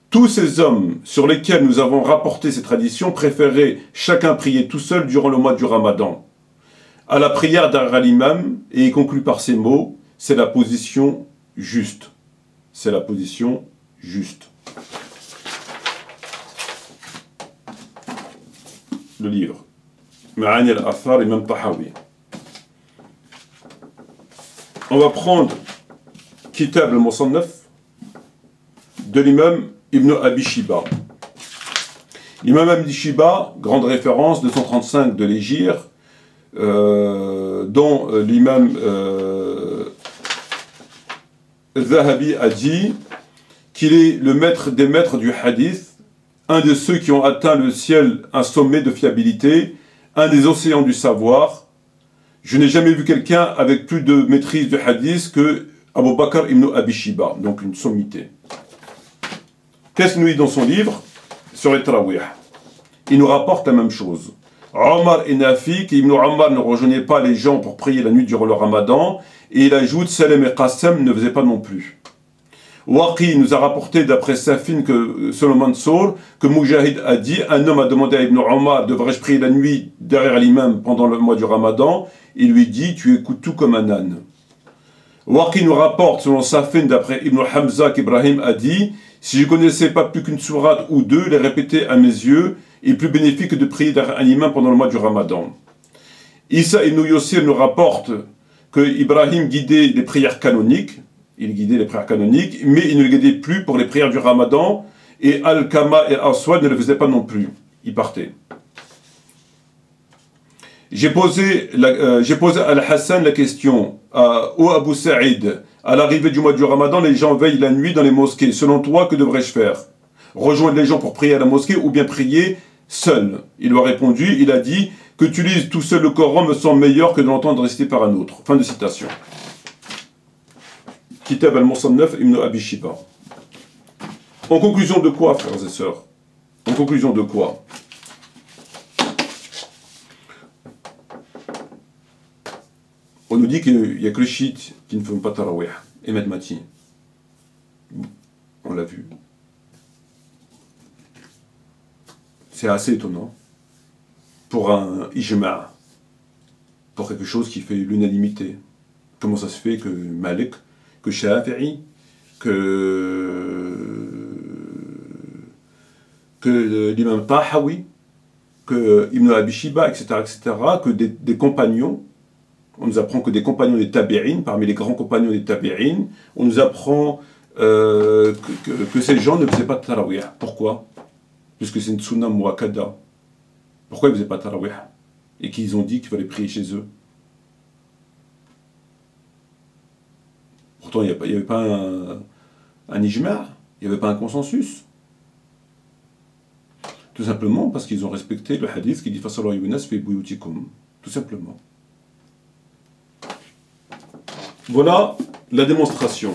Tous ces hommes sur lesquels nous avons rapporté ces traditions préféraient chacun prier tout seul durant le mois du Ramadan. À la prière derrière l'imam, et il conclut par ces mots, c'est la position juste. C'est la position juste. Le livre. Ma'ani al-Athar, Imam Tahawi. On va prendre Kitab al-Musannaf de l'imam Ibn Abi Shiba. L'imam Abi Shiba, grande référence, 235 de l'Hégire, dont l'imam Zahabi a dit qu'il est le maître des maîtres du hadith, un de ceux qui ont atteint le ciel un sommet de fiabilité, un des océans du savoir. Je n'ai jamais vu quelqu'un avec plus de maîtrise du hadith que Abu Bakr ibn Abi Shiba, donc une sommité. Qu'est-ce qu'il nous dit dans son livre sur les tarawih? Il nous rapporte la même chose. Omar et Nafi, qu'Ibn Omar ne rejoignait pas les gens pour prier la nuit durant le ramadan, et il ajoute Salem et Qassem ne faisaient pas non plus. Waqi nous a rapporté d'après Safin que selon Mansour, que Mujahid a dit, un homme a demandé à Ibn Omar, devrais-je prier la nuit derrière l'imam pendant le mois du ramadan? Il lui dit, tu écoutes tout comme un âne. Waqi nous rapporte selon Safin d'après Ibn Hamza qu'Ibrahim a dit, si je ne connaissais pas plus qu'une sourate ou 2, les répéter à mes yeux est plus bénéfique que de prier derrière un imam pendant le mois du ramadan. Issa ibn Yossir nous rapporte que Ibrahim guidait les prières canoniques, il guidait les prières canoniques, mais il ne les guidait plus pour les prières du Ramadan, et Al-Kama et Aswad ne le faisaient pas non plus. Il partait. J'ai posé à Al-Hassan la question, ô Abu Saïd, à l'arrivée du mois du Ramadan, les gens veillent la nuit dans les mosquées. Selon toi, que devrais-je faire? Rejoindre les gens pour prier à la mosquée ou bien prier seul? Il lui a répondu, il a dit, que tu lises tout seul le Coran me semble meilleur que de l'entendre réciter par un autre. Fin de citation. Kitab al-Musannaf ibn Abi Shiba. En conclusion de quoi, frères et sœurs? En conclusion de quoi? On nous dit qu'il n'y a que les chiites qui ne font pas tarawih et Medmati. On l'a vu. C'est assez étonnant pour un ijma', pour quelque chose qui fait l'unanimité. Comment ça se fait que Malik, que Shafi'i, que l'imam Tahawi, que Ibn Abi Shiba, etc., que des compagnons, on nous apprend que des compagnons des tabi'in, parmi les grands compagnons des tabi'in, on nous apprend que ces gens ne faisaient pas de tarawih. Pourquoi? Puisque c'est une sunna muakkada. Pourquoi ils ne faisaient pas de tarawih? Et qu'ils ont dit qu'il fallait prier chez eux. Pourtant, il n'y avait pas un ijma', il n'y avait pas un consensus. Tout simplement parce qu'ils ont respecté le hadith qui dit « Fasallahu yunas fi buyutikum ». Tout simplement. Voilà la démonstration.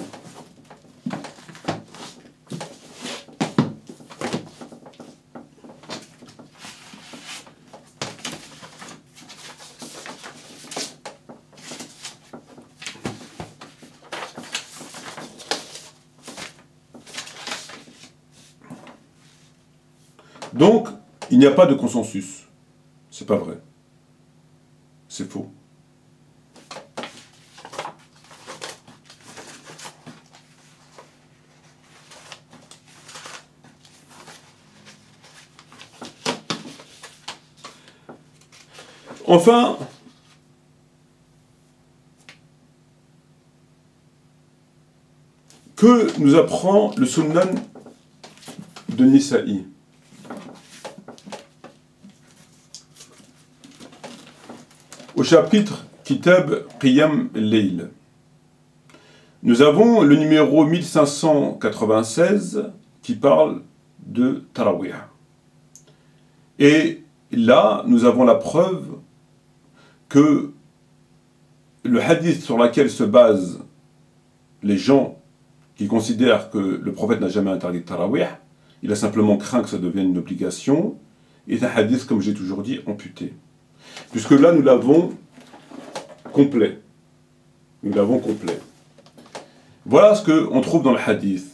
Donc, il n'y a pas de consensus. C'est pas vrai. C'est faux. Enfin, que nous apprend le Sunan de Nisa'i? Au chapitre Kitab Qiyam Layl, nous avons le numéro 1596 qui parle de Tarawih. Et là, nous avons la preuve que le hadith sur lequel se basent les gens qui considèrent que le prophète n'a jamais interdit de Tarawih, il a simplement craint que ça devienne une obligation, est un hadith, comme j'ai toujours dit, amputé. Puisque là, nous l'avons complet. Nous l'avons complet. Voilà ce qu'on trouve dans le hadith.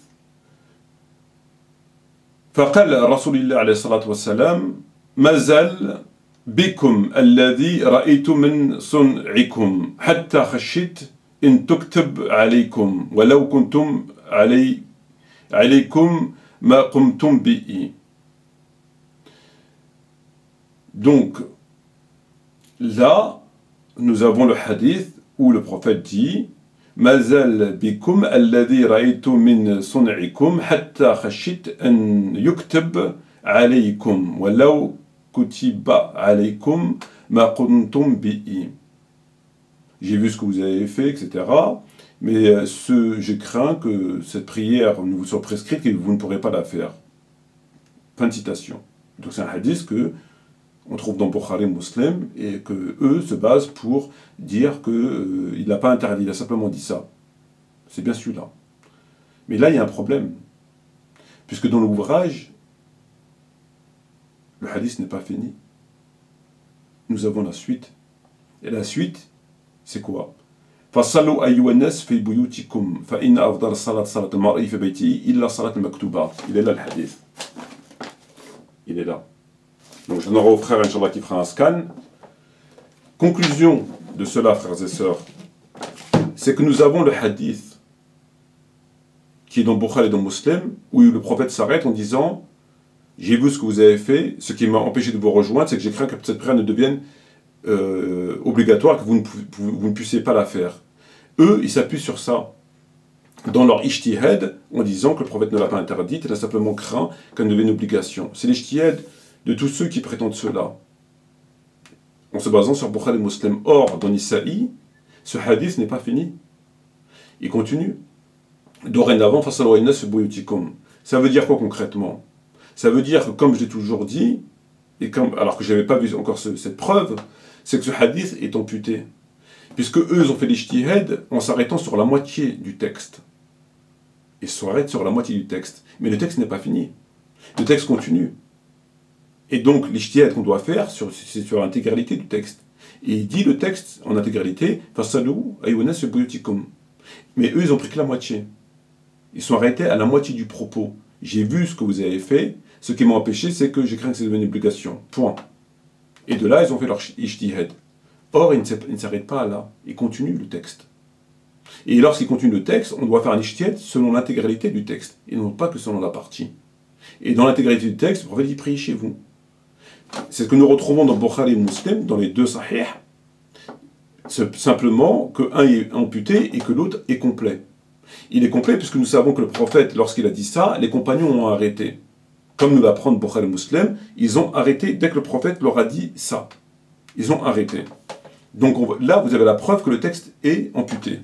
فقال رسول الله عليه الصلاة والسلام ما زال بكم الذي رأيت من صنعكم حتى خشيت إن تكتب عليكم ولو كنتم عليكم ما قمتم به. Donc, là, nous avons le hadith où le prophète dit ما زال بكم الذي رأيت من صنعكم حتى خشيت أن يكتب عليكم ولو كتب عليكم ما قمتم به. J'ai vu ce que vous avez fait, etc. Mais je crains que cette prière ne vous soit prescrite et que vous ne pourrez pas la faire. Fin de citation. Donc c'est un hadith que on trouve dans Bukhari Muslim et que eux se basent pour dire que il n'a pas interdit, il a simplement dit ça. C'est bien celui-là. Mais là, il y a un problème. Puisque dans l'ouvrage, le hadith n'est pas fini. Nous avons la suite. Et la suite, c'est quoi? فَصَلُّوا أَيُّهَا النَّاسُ فِي بُيُوتِكُمْ فَإِنَّ أَفْضَلَ الصَّلَاةِ صَلَاةُ الْمَرْءِ فِي بَيْتِهِ إِلَّا الصَّلَاةُ الْمَكْتُوبَةِ. Il est là le hadith. Il est là. Donc je donnerai au frère, Inch'Allah, qui fera un scan. Conclusion de cela, frères et sœurs, c'est que nous avons le hadith qui est dans Bukhari et dans Muslim, où le prophète s'arrête en disant « J'ai vu ce que vous avez fait, ce qui m'a empêché de vous rejoindre, c'est que j'ai craint que cette prière ne devienne obligatoire, que vous ne puissiez pas la faire. Eux, ils s'appuient sur ça dans leur ijtihad, en disant que le prophète ne l'a pas interdite, il a simplement craint qu'elle ne devienne une obligation. C'est l'ijtihad de tous ceux qui prétendent cela, en se basant sur Bukhari et Muslim. Or, dans Nisa'i, ce hadith n'est pas fini. Il continue. Dorénavant, ça veut dire quoi concrètement? Ça veut dire que, comme je l'ai toujours dit, et alors que je n'avais pas vu encore cette preuve, c'est que ce hadith est amputé. Puisque eux, ils ont fait l'ijtihad en s'arrêtant sur la moitié du texte. Ils s'arrêtent sur la moitié du texte. Mais le texte n'est pas fini. Le texte continue. Et donc, l'ijtihad qu'on doit faire, c'est sur l'intégralité du texte. Et il dit le texte en intégralité, Fasalou ayounas buyutikum. Mais eux, ils ont pris que la moitié. Ils sont arrêtés à la moitié du propos. J'ai vu ce que vous avez fait. Ce qui m'a empêché, c'est que j'ai craint que ça devienne une obligation. Point. Et de là, ils ont fait leur ijtihad. Or, ils ne s'arrêtent pas là. Ils continuent le texte. Et lorsqu'ils continuent le texte, on doit faire un ijtihad selon l'intégralité du texte, et non pas que selon la partie. Et dans l'intégralité du texte, le prophète dit priez chez vous. C'est ce que nous retrouvons dans Bukhari et Muslim, dans les deux sahih. C'est simplement qu'un est amputé et que l'autre est complet. Il est complet puisque nous savons que le prophète, lorsqu'il a dit ça, les compagnons ont arrêté. Comme nous l'apprend Bukhari et Muslim, ils ont arrêté dès que le prophète leur a dit ça. Ils ont arrêté. Donc là, vous avez la preuve que le texte est amputé.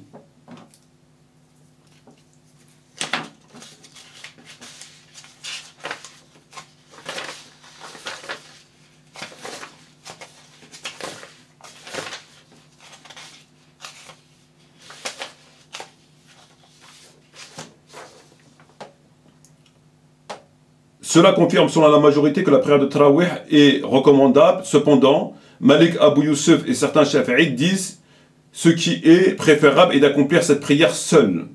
Cela confirme selon la majorité que la prière de Tarawih est recommandable. Cependant, Malik Abu Youssef et certains Shafi'ites disent ce qui est préférable est d'accomplir cette prière seul.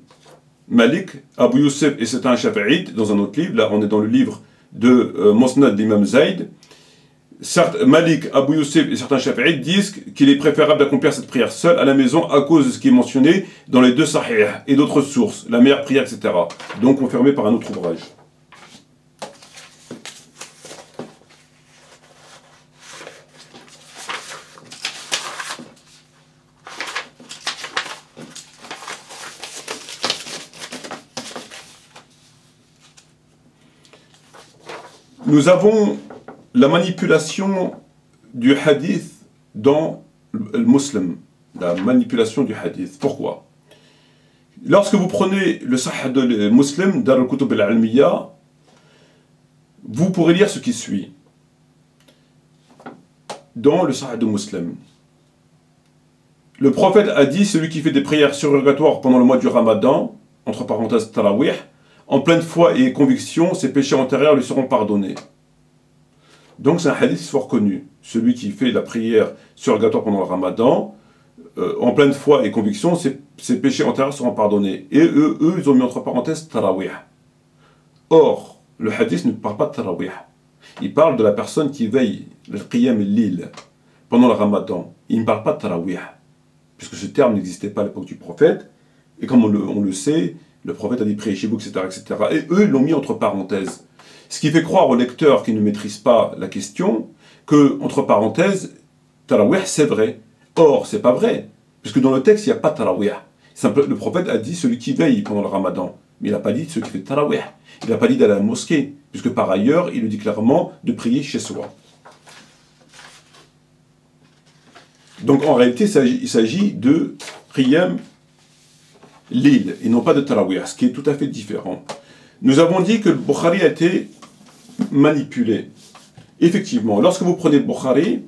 Malik Abu Youssef et certains Shafi'ites, dans un autre livre, là on est dans le livre de Musnad d'Imam Zayd, Malik Abu Youssef et certains Shafi'ites disent qu'il est préférable d'accomplir cette prière seul à la maison à cause de ce qui est mentionné dans les deux Sahih et d'autres sources, la meilleure prière, etc. Donc confirmé par un autre ouvrage. Nous avons la manipulation du hadith dans le Muslim. La manipulation du hadith. Pourquoi? Lorsque vous prenez le Sahih de Muslim, Dar al-Kutub al-Almiya, vous pourrez lire ce qui suit. Dans le Sahih de Muslim. Le prophète a dit, celui qui fait des prières surrogatoires pendant le mois du Ramadan, entre parenthèses Tarawih, en pleine foi et conviction, ses péchés antérieurs lui seront pardonnés. Donc c'est un hadith fort connu. Celui qui fait la prière surrogatoire pendant le Ramadan, en pleine foi et conviction, ses péchés antérieurs seront pardonnés. Et eux, ils ont mis entre parenthèses Tarawih. Or, le hadith ne parle pas de Tarawih. Il parle de la personne qui veille le qiyam al-lil pendant le Ramadan. Il ne parle pas de Tarawih, puisque ce terme n'existait pas à l'époque du prophète. Et comme on le sait, le prophète a dit priez chez vous, etc., etc. Et eux, ils l'ont mis entre parenthèses. Ce qui fait croire aux lecteurs qui ne maîtrisent pas la question que, entre parenthèses, Tarawih, c'est vrai. Or, c'est pas vrai. Puisque dans le texte, il n'y a pas Tarawih. Le prophète a dit celui qui veille pendant le Ramadan. Mais il n'a pas dit celui qui fait Tarawih. Il n'a pas dit d'aller à la mosquée. Puisque par ailleurs, il le dit clairement de prier chez soi. Donc en réalité, il s'agit de Qiyam Lil, et non pas de Tarawih, ce qui est tout à fait différent. Nous avons dit que le Bukhari a été manipulé. Effectivement, lorsque vous prenez le Bukhari,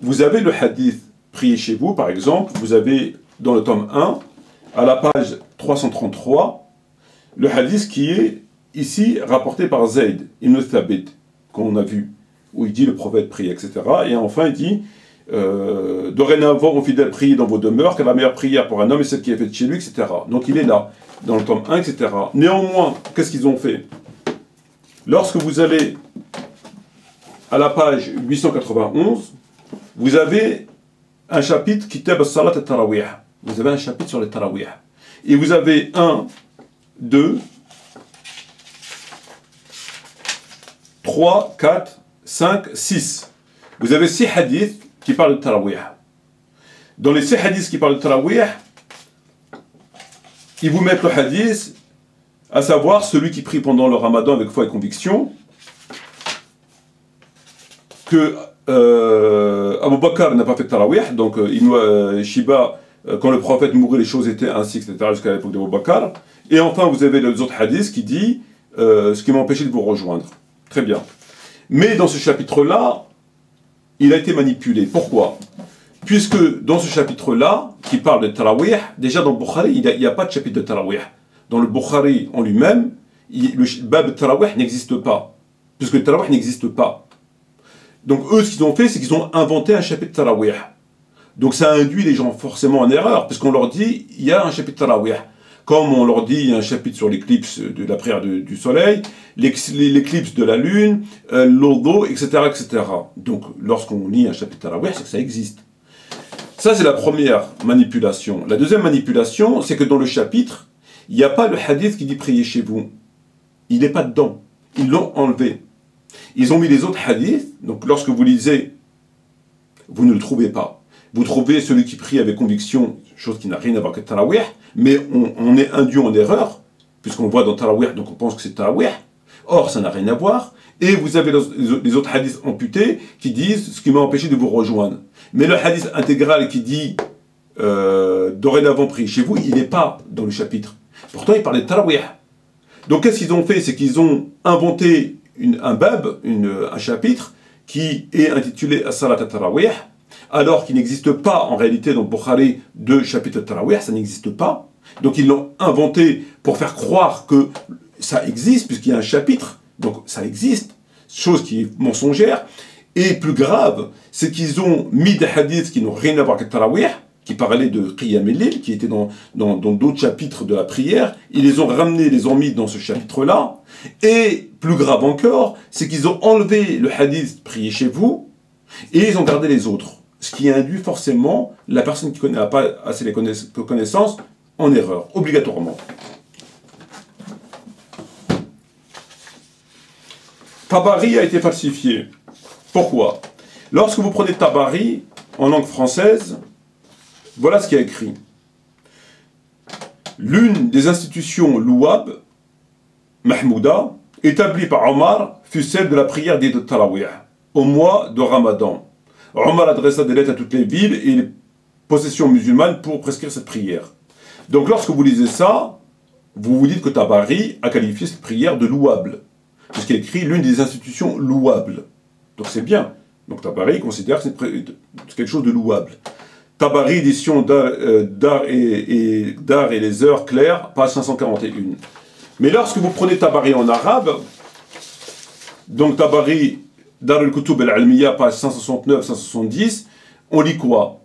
vous avez le hadith prié chez vous, par exemple, vous avez dans le tome 1, à la page 333, le hadith qui est ici rapporté par Zayd ibn Thabit, qu'on a vu, où il dit le prophète prie, etc. Et enfin il dit dorénavant, aux fidèles, priez dans vos demeures, car la meilleure prière pour un homme est celle qui est faite chez lui, etc. Donc il est là, dans le tome 1, etc. Néanmoins, qu'est-ce qu'ils ont fait? Lorsque vous allez à la page 891, vous avez un chapitre qui Kitab as-Salat al-Tarawih. Vous avez un chapitre sur les Tarawih. Et vous avez 1, 2, 3, 4, 5, 6. Vous avez 6 hadiths qui parlent de Tarawih. Dans les 6 hadiths qui parlent de Tarawih, ils vous mettent le hadith, à savoir celui qui prie pendant le Ramadan avec foi et conviction, que Abu Bakr n'a pas fait de Tarawih, donc Shiba, quand le prophète mourait, les choses étaient ainsi, etc., jusqu'à l'époque d'Abu Bakr. Et enfin, vous avez les autres hadiths qui disent ce qui m'a empêché de vous rejoindre. Très bien. Mais dans ce chapitre-là, il a été manipulé. Pourquoi? Puisque dans ce chapitre-là, qui parle de Tarawih, déjà dans le Bukhari, il n'y a pas de chapitre de Tarawih. Dans le Bukhari en lui-même, le bab de Tarawih n'existe pas. Puisque le Tarawih n'existe pas. Donc eux, ce qu'ils ont fait, c'est qu'ils ont inventé un chapitre de Tarawih. Donc ça induit les gens forcément en erreur, puisqu'on leur dit, il y a un chapitre de Tarawih. Comme on leur dit, il y a un chapitre sur l'éclipse de la prière du soleil, l'éclipse de la lune, l'odo, etc., etc. Donc, lorsqu'on lit un chapitre de Tarawih, c'est que ça existe. Ça, c'est la première manipulation. La deuxième manipulation, c'est que dans le chapitre, il n'y a pas le hadith qui dit « priez chez vous ». Il n'est pas dedans. Ils l'ont enlevé. Ils ont mis les autres hadiths, donc lorsque vous lisez, vous ne le trouvez pas. Vous trouvez celui qui prie avec conviction, chose qui n'a rien à voir avec Tarawih, mais on est induit en erreur, puisqu'on le voit dans Tarawih, donc on pense que c'est Tarawih. Or, ça n'a rien à voir. Et vous avez les autres hadiths amputés qui disent ce qui m'a empêché de vous rejoindre. Mais le hadith intégral qui dit dorénavant priez chez vous, il n'est pas dans le chapitre. Pourtant, il parlait de Tarawih. Donc, qu'est-ce qu'ils ont fait? C'est qu'ils ont inventé un bab, un chapitre, qui est intitulé As-Salat al-Tarawih, alors qu'il n'existe pas en réalité dans le Bukhari de chapitre de Tarawih, ça n'existe pas. Donc ils l'ont inventé pour faire croire que ça existe, puisqu'il y a un chapitre, donc ça existe, chose qui est mensongère. Et plus grave, c'est qu'ils ont mis des hadiths qui n'ont rien à voir avec Tarawih, qui parlaient de Qiyam al-Layl, qui étaient dans d'autres chapitres de la prière. Ils les ont ramenés, les ont mis dans ce chapitre-là. Et plus grave encore, c'est qu'ils ont enlevé le hadith « Priez chez vous » et ils ont gardé les autres. Ce qui induit forcément la personne qui n'a pas assez les connaissances en erreur, obligatoirement. Tabari a été falsifié. Pourquoi? Lorsque vous prenez Tabari en langue française, voilà ce qu'il y a écrit. L'une des institutions louables, Mahmouda, établie par Omar, fut celle de la prière d'Eid al-Tarawih, au mois de Ramadan. Omar adressa des lettres à toutes les villes et les possessions musulmanes pour prescrire cette prière. Donc lorsque vous lisez ça, vous vous dites que Tabari a qualifié cette prière de louable, puisqu'il écrit l'une des institutions louables. Donc c'est bien. Donc Tabari considère que c'est quelque chose de louable. Tabari, édition d'Art et les Heures claires, page 541. Mais lorsque vous prenez Tabari en arabe, donc Tabari, Dar al-Kutub al-Almiya, page 569-570, on lit quoi?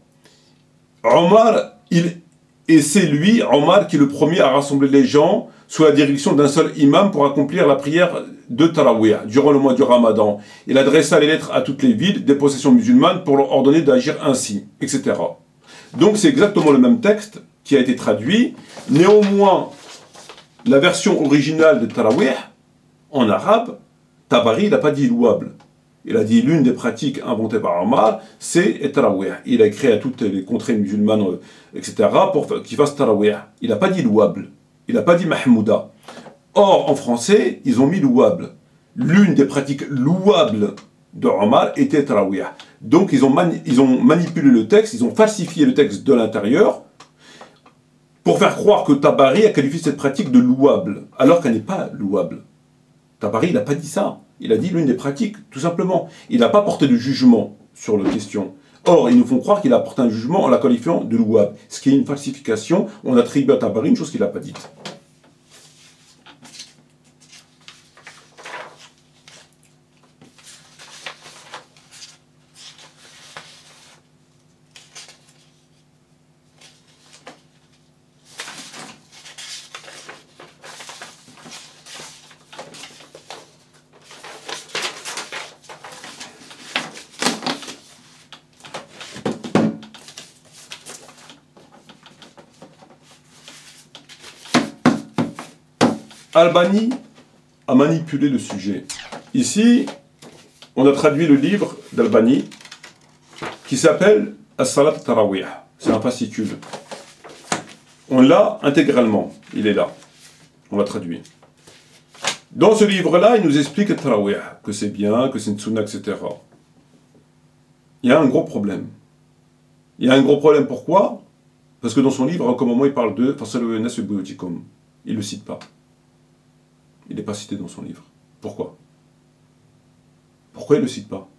Omar, et c'est lui, Omar, qui est le premier à rassembler les gens sous la direction d'un seul imam pour accomplir la prière de Tarawih durant le mois du Ramadan. Il adressa les lettres à toutes les villes des possessions musulmanes pour leur ordonner d'agir ainsi, etc. Donc c'est exactement le même texte qui a été traduit. Néanmoins, la version originale de Tarawih, en arabe, Tabari n'a pas dit louable. Il a dit l'une des pratiques inventées par Omar, c'est Tarawih. Il a écrit à toutes les contrées musulmanes, etc., pour qu'ils fassent Tarawih. Il n'a pas dit louable. Il n'a pas dit Mahmouda. Or, en français, ils ont mis louable. L'une des pratiques louables de Omar était Tarawih. Donc, ils ont manipulé le texte, ils ont falsifié le texte de l'intérieur pour faire croire que Tabari a qualifié cette pratique de louable, alors qu'elle n'est pas louable. Tabari, il n'a pas dit ça. Il a dit l'une des pratiques, tout simplement. Il n'a pas porté de jugement sur la question. Or, ils nous font croire qu'il a porté un jugement en la qualifiant de louable. Ce qui est une falsification, on attribue à Tabari une chose qu'il n'a pas dite. Albani a manipulé le sujet. Ici, on a traduit le livre d'Albani, qui s'appelle As-Salat Tarawih. C'est un fascicule. On l'a intégralement. Il est là. On l'a traduit. Dans ce livre-là, il nous explique le Tarawih, que c'est bien, que c'est une sunna, etc. Il y a un gros problème. Il y a un gros problème, pourquoi? Parce que dans son livre, à un moment, il parle de Fasalu nas fi buyutikum. Il ne le cite pas. Il n'est pas cité dans son livre. Pourquoi? Pourquoi il ne le cite pas?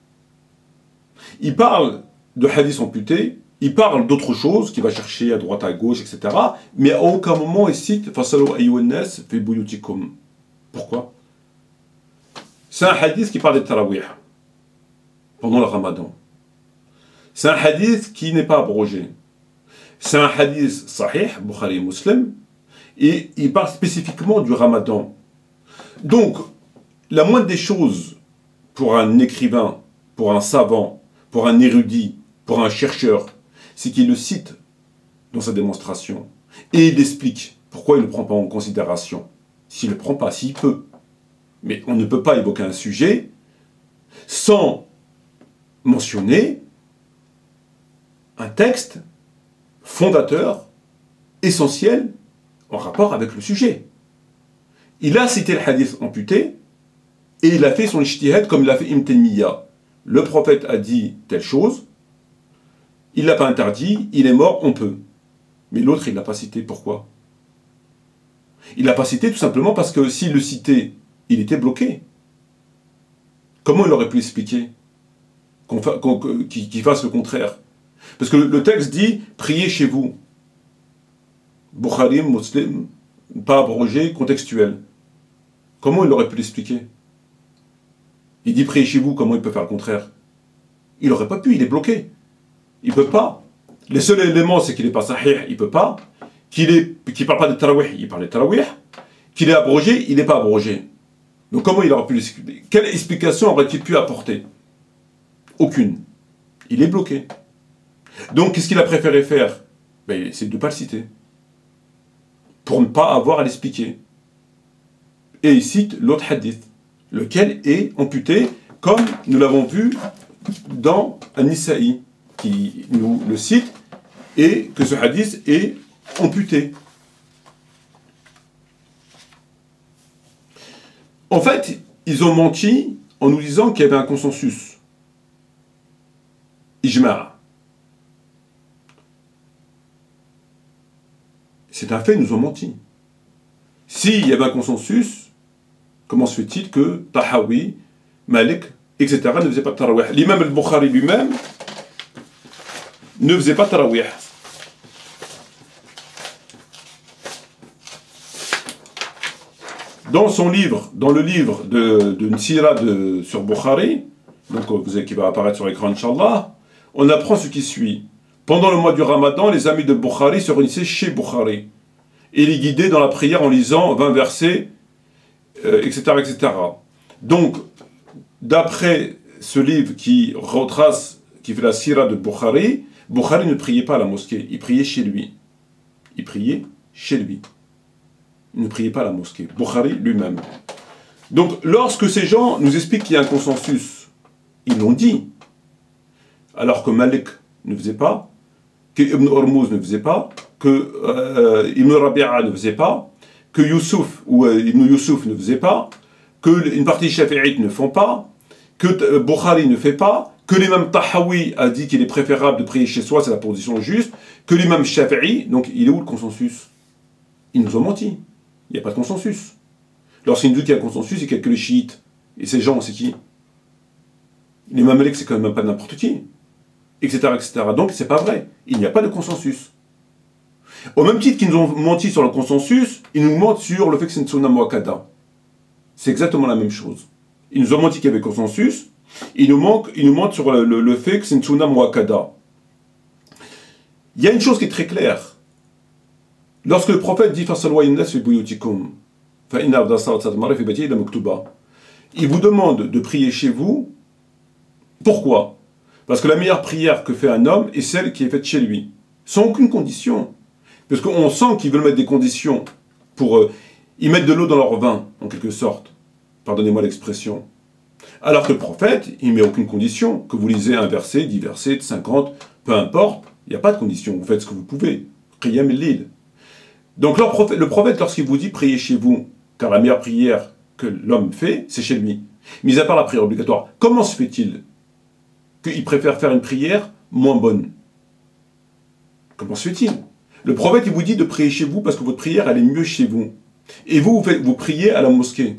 Il parle de hadiths amputés, il parle d'autres choses qu'il va chercher à droite, à gauche, etc. Mais à aucun moment il cite Fasalu ayyuhan nas fi buyutikum. Pourquoi? C'est un hadith qui parle des tarawih pendant le ramadan. C'est un hadith qui n'est pas abrogé. C'est un hadith sahih, Bukhari Muslim, et il parle spécifiquement du ramadan. Donc, la moindre des choses pour un écrivain, pour un savant, pour un érudit, pour un chercheur, c'est qu'il le cite dans sa démonstration. Et il explique pourquoi il ne le prend pas en considération. S'il ne le prend pas, s'il peut. Mais on ne peut pas évoquer un sujet sans mentionner un texte fondateur, essentiel, en rapport avec le sujet. Il a cité le hadith amputé, et il a fait son ijtihad comme il a fait Ibn Taymiyyah. Le prophète a dit telle chose, il ne l'a pas interdit, il est mort, on peut. Mais l'autre, il ne l'a pas cité. Pourquoi? Il ne l'a pas cité tout simplement parce que s'il le citait, il était bloqué. Comment il aurait pu expliquer qu'il fasse le contraire? Parce que le texte dit « Priez chez vous ». Bukhari, Muslim, pas abrogé, contextuel. Comment il aurait pu l'expliquer? Il dit « Priez chez vous », comment il peut faire le contraire? Il n'aurait pas pu, il est bloqué. Il ne peut pas. Les seuls éléments, c'est qu'il n'est pas sahih, il ne peut pas. Qu'il ne parle pas de tarawih, il parle de tarawih. Qu'il est abrogé, il n'est pas abrogé. Donc comment il aurait pu l'expliquer? Quelle explication aurait-il pu apporter? Aucune. Il est bloqué. Donc qu'est-ce qu'il a préféré faire? C'est de ne pas le citer. Pour ne pas avoir à l'expliquer. Et il cite l'autre hadith, lequel est amputé, comme nous l'avons vu dans An-Nisa'i, qui nous le cite, et que ce hadith est amputé. En fait, ils ont menti en nous disant qu'il y avait un consensus. Ijma'. C'est un fait, ils nous ont menti. S'il y avait un consensus, comment se fait-il que Tahawi, Malik, etc. ne faisaient pas de tarawih? L'imam al-Bukhari lui-même ne faisait pas de tarawih. Dans son livre, dans le livre de Sira sur Bukhari, donc qui va apparaître sur l'écran, Inch'Allah, on apprend ce qui suit. Pendant le mois du Ramadan, les amis de Bukhari se réunissaient chez Bukhari et les guidaient dans la prière en lisant 20 versets, etc., etc. Donc, d'après ce livre qui retrace, qui fait la sira de Bukhari, Bukhari ne priait pas à la mosquée, il priait chez lui. Il priait chez lui. Il ne priait pas à la mosquée. Bukhari lui-même. Donc, lorsque ces gens nous expliquent qu'il y a un consensus, ils l'ont dit, alors que Malik ne faisait pas, que Ibn Hormuz ne faisait pas, que Ibn Rabi'a ne faisait pas, que Youssouf ou Ibn Youssouf ne faisait pas, que une partie chafi'ite ne font pas, que Bukhari ne fait pas, que l'imam Tahawi a dit qu'il est préférable de prier chez soi, c'est la position juste, que l'imam Shafi'i, donc il est où le consensus? Ils nous ont menti. Il n'y a pas de consensus. Lorsqu'ils nous disent qu'il y a un consensus, c'est qu'il n'y a que les chiites. Et ces gens, c'est qui? L'imam Malik, c'est quand même pas n'importe qui. Etc., etc. Donc, c'est pas vrai. Il n'y a pas de consensus. Au même titre qu'ils nous ont menti sur le consensus, ils nous mentent sur le fait que c'est une sunna muakkada. C'est exactement la même chose. Ils nous ont menti qu'il y avait consensus, ils nous mentent sur le fait que c'est une sunna muakkada. Il y a une chose qui est très claire. Lorsque le prophète dit il vous demande de prier chez vous. Pourquoi? Parce que la meilleure prière que fait un homme est celle qui est faite chez lui, sans aucune condition. Parce qu'on sent qu'ils veulent mettre des conditions pour... ils mettent de l'eau dans leur vin, en quelque sorte. Pardonnez-moi l'expression. Alors que le prophète, il ne met aucune condition. Que vous lisez un verset, 10 versets, 50, peu importe, il n'y a pas de condition. Vous faites ce que vous pouvez. Qiyam al-Layl. Donc le prophète, lorsqu'il vous dit priez chez vous, car la meilleure prière que l'homme fait, c'est chez lui, mis à part la prière obligatoire, comment se fait-il qu'il préfère faire une prière moins bonne? Comment se fait-il? Le prophète, il vous dit de prier chez vous parce que votre prière, elle est mieux chez vous. Et vous priez à la mosquée.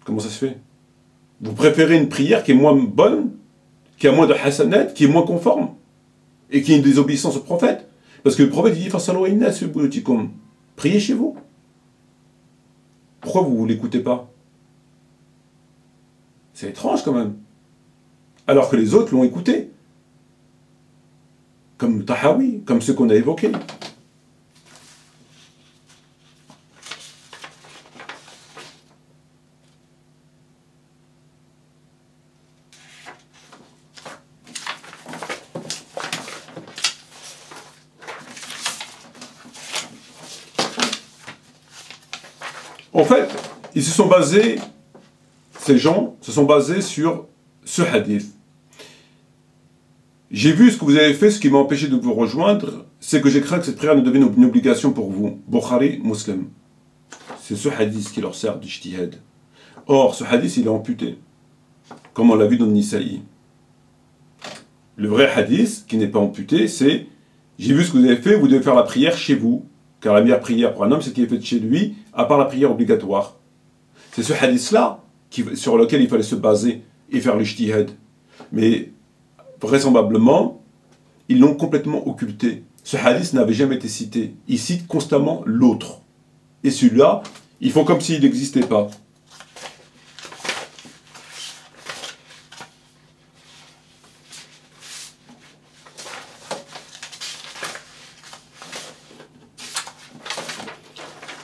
Comment ça se fait? Vous préférez une prière qui est moins bonne, qui a moins de hasanat, qui est moins conforme, et qui est une désobéissance au prophète. Parce que le prophète, il dit « Priez chez vous ». Pourquoi vous ne l'écoutez pas? C'est étrange quand même. Alors que les autres l'ont écouté. Comme le Tahawi, comme ceux qu'on a évoqués. En fait, ils se sont basés, ces gens se sont basés sur ce hadith. J'ai vu ce que vous avez fait, ce qui m'a empêché de vous rejoindre, c'est que j'ai craint que cette prière ne devienne une obligation pour vous. Bukhari, Muslim. C'est ce hadith qui leur sert d'ijtihad. Or, ce hadith, il est amputé, comme on l'a vu dans le Nisaï. Le vrai hadith, qui n'est pas amputé, c'est « J'ai vu ce que vous avez fait, vous devez faire la prière chez vous. » Car la meilleure prière pour un homme, c'est ce qui est fait chez lui, à part la prière obligatoire. C'est ce hadith-là sur lequel il fallait se baser et faire l'ijtihad. Mais vraisemblablement, ils l'ont complètement occulté. Ce hadith n'avait jamais été cité. Ils citent constamment l'autre. Et celui-là, ils font comme s'il n'existait pas.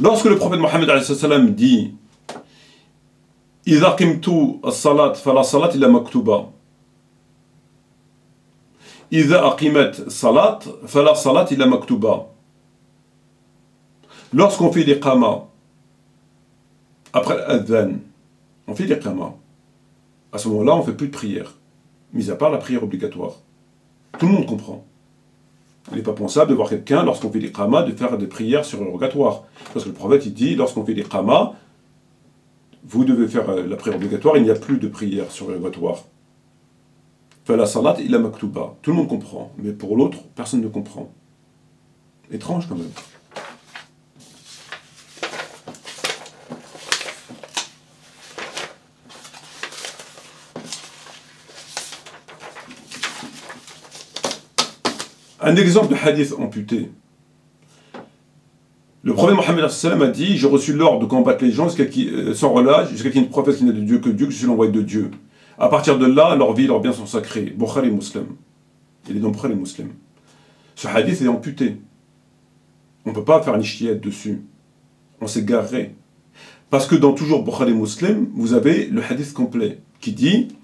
Lorsque le prophète Mohammed dit « Idha qimtu as-salat, fala salat illa maktuba. Idha aqimat salat, fala salat illa maktuba. » Lorsqu'on fait l'iqama, après l'adhan, on fait l'iqama. À ce moment-là, on ne fait plus de prière, mis à part la prière obligatoire. Tout le monde comprend. Il n'est pas pensable de voir quelqu'un, lorsqu'on fait l'iqama, de faire des prières surérogatoires. Parce que le prophète, il dit, lorsqu'on fait l'iqama, vous devez faire la prière obligatoire, il n'y a plus de prière surérogatoire. Fala salat illa maktuba. Tout le monde comprend, mais pour l'autre, personne ne comprend. Étrange quand même. Un exemple de hadith amputé. Le prophète Mohammed a dit « J'ai reçu l'ordre de combattre les gens sans relâche, jusqu'à qu'il y ait une prophète qui n'a de Dieu que Dieu, que je suis l'envoyé de Dieu. À partir de là, leur vie et leurs biens sont sacrés. » Bukhari Muslim. Il est dans Bukhari Muslim. Ce hadith est amputé. On ne peut pas faire un ijtihad dessus. On s'est garé. Parce que dans toujours Bukhari Muslim, vous avez le hadith complet qui dit «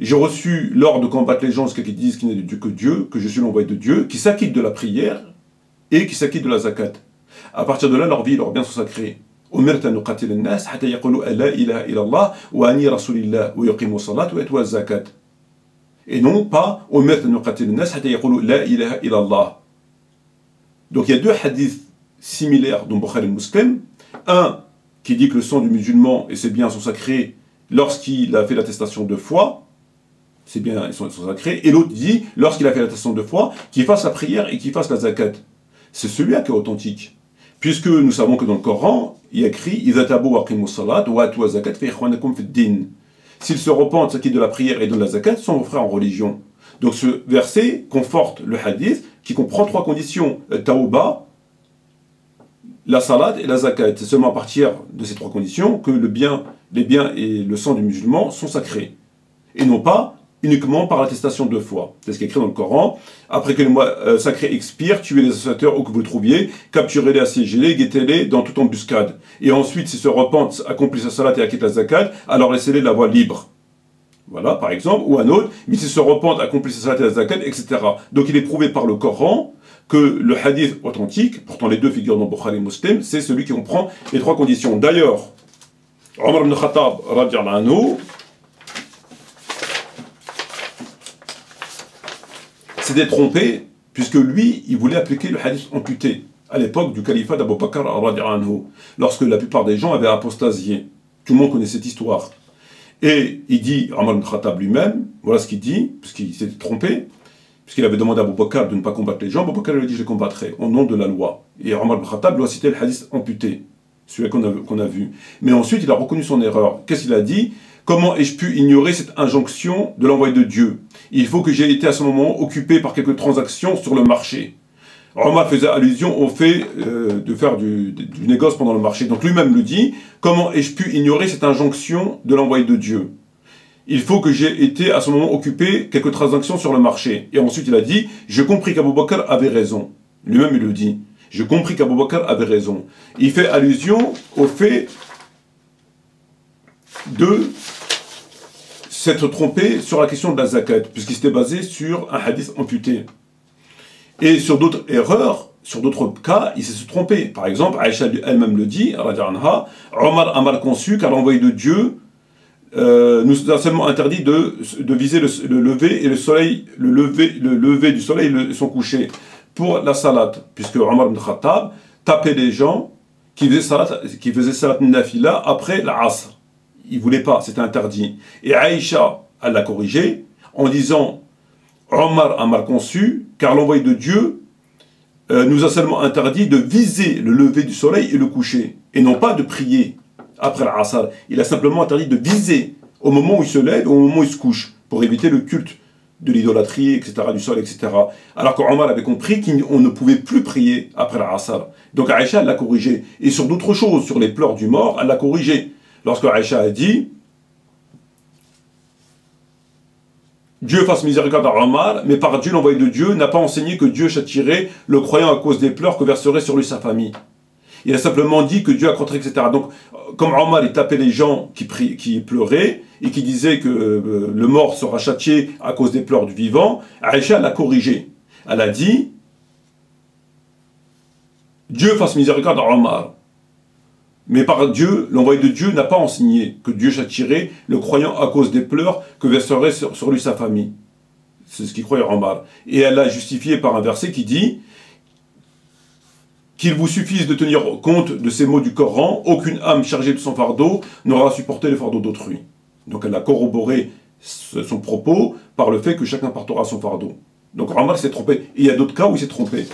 J'ai reçu l'ordre de combattre les gens jusqu'à qu'ils disent qu'il n'y a de Dieu que Dieu, que je suis l'envoyé de Dieu, qui s'acquittent de la prière et qui s'acquittent de la zakat. À partir de là, leur vie et leurs biens sont sacrés. Et non pas donc il y a deux hadiths similaires dans Bukhari Muslim. Un qui dit que le sang du musulman et ses biens sont sacrés lorsqu'il a fait l'attestation de foi. Ses biens sont sacrés. Et l'autre dit, lorsqu'il a fait l'attestation de foi, qu'il fasse la prière et qu'il fasse la zakat. C'est celui-là qui est authentique. Puisque nous savons que dans le Coran, il y a écrit « S'ils se repentent, s'acquittent de la prière et donnent la zakat, sont vos frères en religion. » Donc ce verset conforte le hadith qui comprend trois conditions. Tauba, la salat et la zakat. C'est seulement à partir de ces trois conditions que les biens et le sang du musulman sont sacrés. Et non pas uniquement par l'attestation de foi. C'est ce qui est écrit dans le Coran. Après que les mois sacrés expirent, tuez les associateurs où que vous le trouviez, capturez-les, assiégez-les, guettez-les dans toute embuscade. Et ensuite, s'ils se repentent, accomplissent la salat et acquittent la zakat, alors laissez-les la voie libre. Voilà, par exemple, ou un autre, mais s'ils se repentent, accomplissent la salat et la zakat, etc. Donc il est prouvé par le Coran que le hadith authentique, pourtant les deux figurent dans Bukhari et Muslim, c'est celui qui comprend les trois conditions. D'ailleurs, Omar ibn Khattab, radiyallahu anhu, s'était trompé, puisque lui, il voulait appliquer le hadith amputé, à l'époque du califat d'Abu Bakr, lorsque la plupart des gens avaient apostasié. Tout le monde connaît cette histoire. Et il dit, Omar ibn Khattab lui-même, voilà ce qu'il dit, puisqu'il s'était trompé, puisqu'il avait demandé à Abu Bakr de ne pas combattre les gens, Abu Bakr lui a dit, je les combattrai, au nom de la loi. Et Omar ibn Khattab lui a cité le hadith amputé, celui qu'on a vu. Mais ensuite, il a reconnu son erreur. Qu'est-ce qu'il a dit? Comment ai-je pu ignorer cette injonction de l'envoyé de Dieu? Il faut que j'ai été à ce moment occupé par quelques transactions sur le marché. Omar faisait allusion au fait de faire du négoce pendant le marché. Donc lui-même le dit, comment ai-je pu ignorer cette injonction de l'envoyé de Dieu? Il faut que j'ai été à ce moment occupé quelques transactions sur le marché. Et ensuite il a dit, j'ai compris qu'Abu Bakr avait raison. Lui-même il le dit. J'ai compris qu'Abu Bakr avait raison. Il fait allusion au fait de s'être trompé sur la question de la zakat, puisqu'il s'était basé sur un hadith amputé. Et sur d'autres erreurs, sur d'autres cas, il s'est trompé. Par exemple, Aïcha elle-même le dit, Omar a mal conçu car l'envoyé de Dieu nous a seulement interdit de viser le lever et le soleil, le lever du soleil et son coucher pour la salat, puisque Omar ibn Khattab tapait les gens qui faisaient salat nafila après la asr. Il ne voulait pas, c'était interdit. Et Aïcha, elle l'a corrigé en disant Omar a mal conçu, car l'envoyé de Dieu nous a seulement interdit de viser le lever du soleil et le coucher, et non pas de prier après l'Asr. Il a simplement interdit de viser au moment où il se lève, au moment où il se couche, pour éviter le culte de l'idolâtrie, etc., du sol, etc. Alors qu'Omar avait compris qu'on ne pouvait plus prier après l'Asr. Donc Aïcha, elle l'a corrigé. Et sur d'autres choses, sur les pleurs du mort, elle l'a corrigé. Lorsque Aïcha a dit Dieu fasse miséricorde à Omar, mais par Dieu, l'envoyé de Dieu n'a pas enseigné que Dieu châtierait le croyant à cause des pleurs que verserait sur lui sa famille. Il a simplement dit que Dieu accroîtrait, etc. Donc, comme Omar, il tapait les gens qui pleuraient et qui disaient que le mort sera châtié à cause des pleurs du vivant, Aïcha l'a corrigé. Elle a dit Dieu fasse miséricorde à Omar. Mais par Dieu, l'envoyé de Dieu n'a pas enseigné que Dieu châtierait le croyant à cause des pleurs que verserait sur lui sa famille. C'est ce qu'il croyait Omar. Et elle l'a justifié par un verset qui dit qu'il vous suffise de tenir compte de ces mots du Coran, aucune âme chargée de son fardeau n'aura à supporter le fardeau d'autrui. Donc elle a corroboré son propos par le fait que chacun portera son fardeau. Donc Omar s'est trompé. Et il y a d'autres cas où il s'est trompé.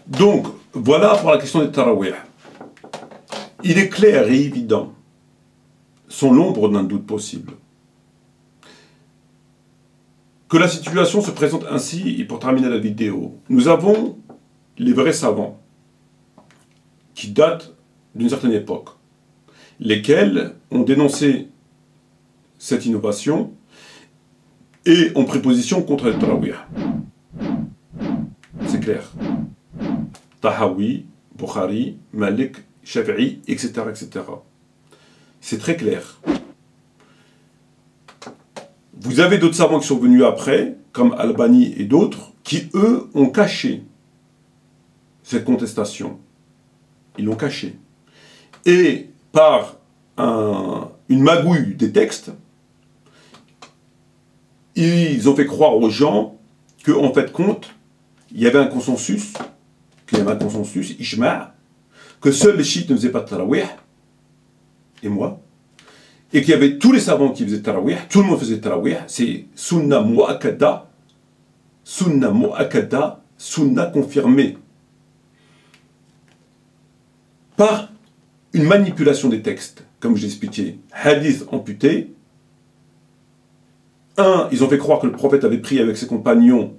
Donc, voilà pour la question des tarawih. Il est clair et évident, sans l'ombre d'un doute possible, que la situation se présente ainsi, et pour terminer la vidéo, nous avons les vrais savants, qui datent d'une certaine époque, lesquels ont dénoncé cette innovation et ont pris position contre le tarawih. C'est clair. Tahawi, Bukhari, Malik, Shafi'i, etc., etc. C'est très clair. Vous avez d'autres savants qui sont venus après, comme Albani et d'autres, qui, eux, ont caché cette contestation. Ils l'ont caché. Et par une magouille des textes, ils ont fait croire aux gens qu'en fait compte, il y avait un consensus, Ijma', que seuls les chiites ne faisaient pas de tarawih, et moi, et qu'il y avait tous les savants qui faisaient tarawih, tout le monde faisait tarawih, c'est sunna mu'akkada, sunna confirmée, par une manipulation des textes, comme j'ai expliqué, hadith amputé, Un, ils ont fait croire que le prophète avait prié avec ses compagnons.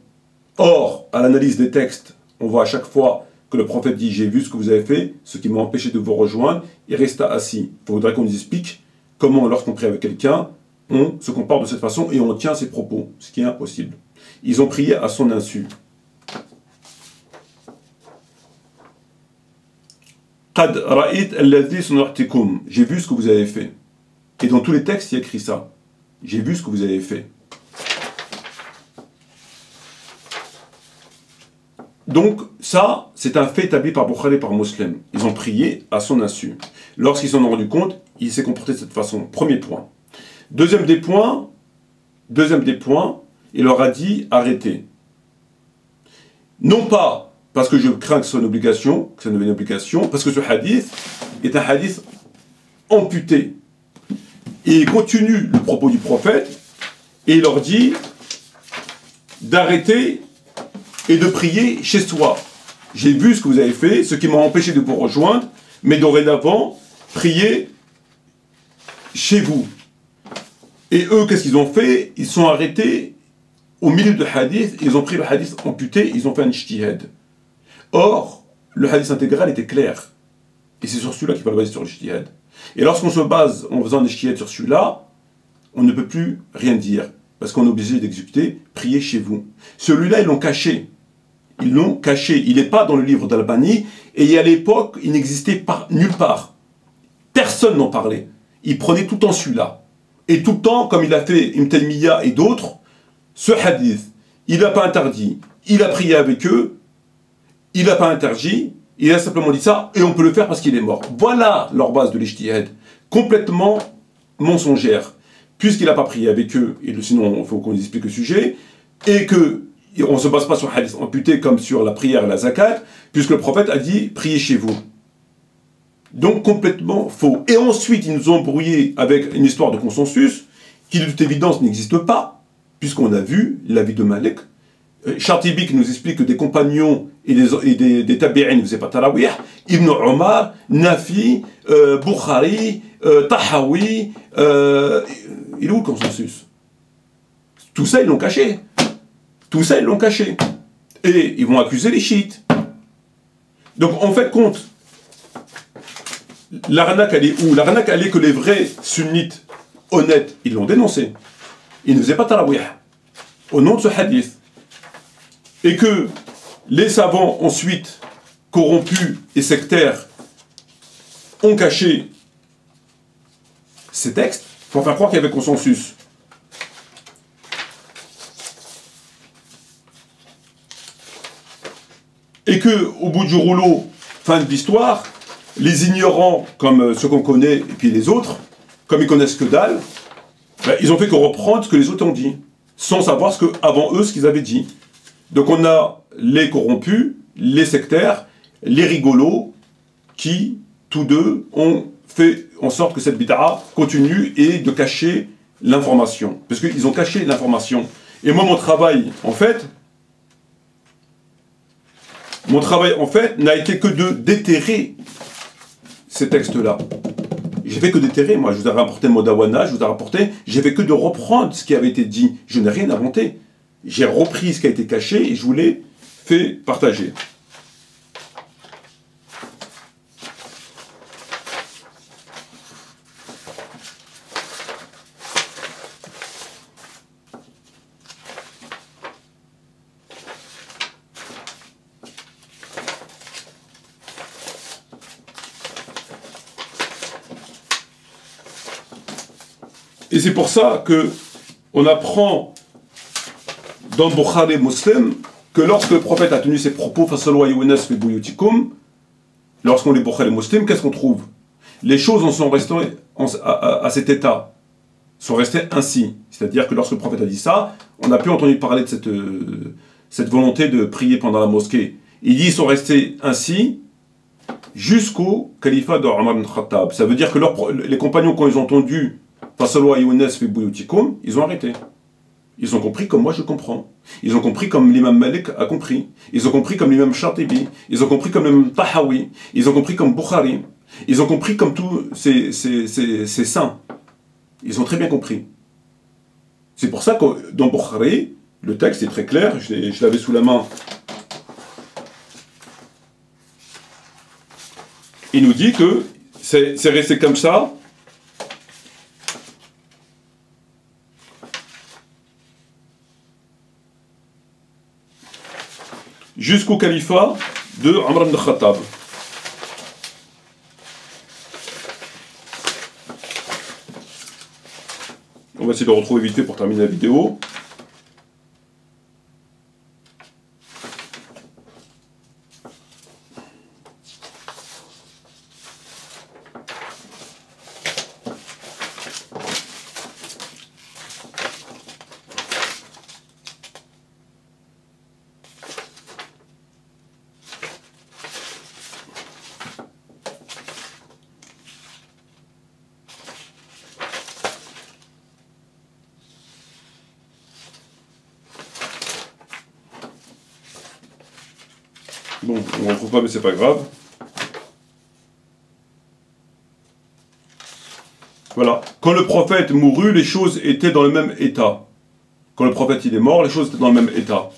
Or, à l'analyse des textes, on voit à chaque fois que le prophète dit « J'ai vu ce que vous avez fait, ce qui m'a empêché de vous rejoindre », il resta assis. Il faudrait qu'on nous explique comment, lorsqu'on prie avec quelqu'un, on se comporte de cette façon et on tient ses propos, ce qui est impossible. Ils ont prié à son insu. Qad ra'it alladhi sun'atikum. J'ai vu ce que vous avez fait. Et dans tous les textes, il y a écrit ça. J'ai vu ce que vous avez fait. Donc, ça, c'est un fait établi par Bukhari et par Muslim. Ils ont prié à son insu. Lorsqu'ils s'en ont rendu compte, il s'est comporté de cette façon. Premier point. Deuxième des points, il leur a dit arrêtez. Non pas parce que je crains que ce soit une obligation, que ça devienne une obligation, parce que ce hadith est un hadith amputé. Et il continue le propos du prophète et il leur dit d'arrêter et de prier chez soi. J'ai vu ce que vous avez fait, ce qui m'a empêché de vous rejoindre, mais dorénavant, priez chez vous. Et eux, qu'est-ce qu'ils ont fait? Ils sont arrêtés au milieu de hadith, ils ont pris le hadith amputé, ils ont fait un ijtihad. Or, le hadith intégral était clair. Et c'est sur celui-là qu'il fallait baser sur le ijtihad. Et lorsqu'on se base en faisant un ijtihad sur celui-là, on ne peut plus rien dire. Parce qu'on est obligé d'exécuter, priez chez vous. Celui-là, ils l'ont caché. Ils l'ont caché. Il n'est pas dans le livre d'Al-Albani. Et à l'époque, il n'existait nulle part. Personne n'en parlait. Il prenait tout le temps celui-là. Et tout le temps, comme il a fait Ibn Taymiyyah et d'autres, ce hadith, il n'a pas interdit. Il a prié avec eux. Il n'a pas interdit. Il a simplement dit ça. Et on peut le faire parce qu'il est mort. Voilà leur base de l'ijtihad. Complètement mensongère. Puisqu'il n'a pas prié avec eux, et sinon il faut qu'on explique le sujet, et qu'on ne se base pas sur un hadith amputé comme sur la prière et la zakat, puisque le prophète a dit « priez chez vous ». Donc complètement faux. Et ensuite, ils nous ont brouillé avec une histoire de consensus, qui de toute évidence n'existe pas, puisqu'on a vu l'avis de Malik. Shatibi qui nous explique que des compagnons et des tabi'in ne faisaient pas tarawih, Ibn Omar, Nafi, Bukhari, Tahawi, il est où le consensus? Tout ça, ils l'ont caché. Tout ça, ils l'ont caché. Et ils vont accuser les chiites. Donc, en fait, compte, l'arnaque, elle est où? L'arnaque, elle est que les vrais sunnites honnêtes, ils l'ont dénoncé. Ils ne faisaient pas tarawih au nom de ce hadith. Et que les savants, ensuite, corrompus et sectaires, ont caché ces textes pour faire croire qu'il y avait consensus. Et que, au bout du rouleau, fin de l'histoire, les ignorants, comme ceux qu'on connaît, et puis les autres, comme ils connaissent que dalle, ben, ils ont fait que reprendre ce que les autres ont dit, sans savoir avant eux ce qu'ils avaient dit. Donc on a les corrompus, les sectaires, les rigolos, qui, tous deux, ont fait en sorte que cette bid'a continue et de cacher l'information. Parce qu'ils ont caché l'information. Et moi, mon travail, en fait, n'a été que de déterrer ces textes-là. J'ai fait que déterrer, moi. Je vous ai rapporté le Modawana, j'ai fait que de reprendre ce qui avait été dit. Je n'ai rien inventé. J'ai repris ce qui a été caché et je vous l'ai fait partager. Et c'est pour ça que on apprend dans le Bukhari et Muslim que lorsque le prophète a tenu ses propos face à l'Oyaounas fi buyutikum, lorsqu'on lit Bukhari et Muslim, qu'est-ce qu'on trouve? Les choses en sont restées à cet état, sont restées ainsi. C'est-à-dire que lorsque le prophète a dit ça, on n'a plus entendu parler de cette volonté de prier pendant la mosquée. Il dit ils sont restés ainsi jusqu'au califat de Omar ibn Khattab. Ça veut dire que les compagnons, quand ils ont entendu face à l'Oyaounas fi buyutikum, ils ont arrêté. Ils ont compris comme moi je comprends. Ils ont compris comme l'imam Malik a compris. Ils ont compris comme l'imam Shatibi. Ils ont compris comme l'imam Tahawi. Ils ont compris comme Bukhari. Ils ont compris comme tous ces saints. Ils ont très bien compris. C'est pour ça que dans Bukhari, le texte est très clair, je l'avais sous la main. Il nous dit que c'est resté comme ça jusqu'au califat de Omar ibn Khattab. On va essayer de le retrouver vite fait pour terminer la vidéo. Bon, on ne retrouve pas, mais c'est pas grave. Voilà. Quand le prophète mourut, les choses étaient dans le même état. Quand le prophète il est mort, les choses étaient dans le même état.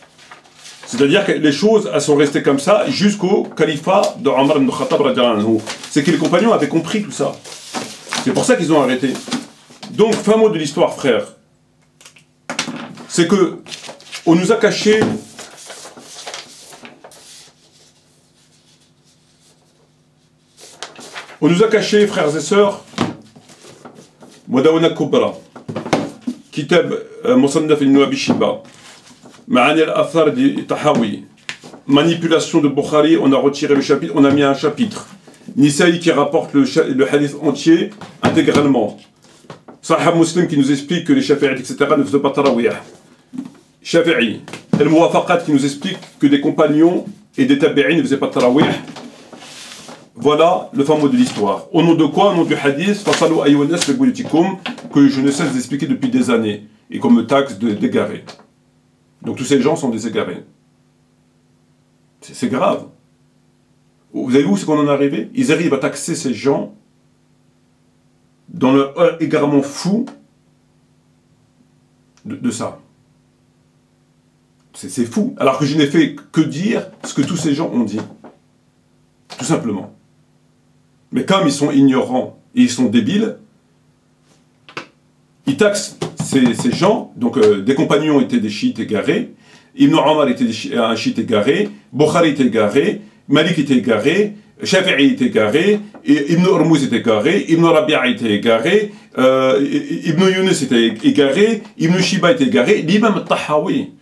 C'est-à-dire que les choses elles sont restées comme ça jusqu'au califat de Omar ibn Khattab radiyallahu anhu. C'est que les compagnons avaient compris tout ça. C'est pour ça qu'ils ont arrêté. Donc, fin mot de l'histoire, frère. C'est que on nous a caché frères et sœurs, Mudawwana Kubra, Kitab Musannaf ibn Abi Shayba, Ma'ani al-Athar di Tahawi, manipulation de Bukhari, on a retiré le chapitre, on a mis un chapitre. Nisaï qui rapporte le hadith entier intégralement. Sahih Muslim qui nous explique que les Shafi'ites, etc. ne faisaient pas tarawih. Shafi'i. Al-Muwafaqat qui nous explique que des compagnons et des tabi'in ne faisaient pas tarawih. Voilà le fin mot de l'histoire. Au nom de quoi? Au nom du hadith, Fasalu ayyuhannas fi buyutikum, que je ne cesse d'expliquer depuis des années, et qu'on me taxe d'égarés. Donc tous ces gens sont des égarés. C'est grave. Vous avez vu où c'est qu'on en est arrivé? Ils arrivent à taxer ces gens dans leur égarement fou de ça. C'est fou. Alors que je n'ai fait que dire ce que tous ces gens ont dit. Tout simplement. Mais comme ils sont ignorants et ils sont débiles, ils taxent ces gens. Donc des compagnons étaient des chiites égarés, Ibn Omar était un chiite égaré, Bukhari était égaré, Malik était égaré, Shafi'i était égaré, Ibn Urmuz était égaré, Ibn Rabi'a était égaré, Ibn Yunus était égaré, Ibn Shiba était égaré, l'imam al-Tahawi,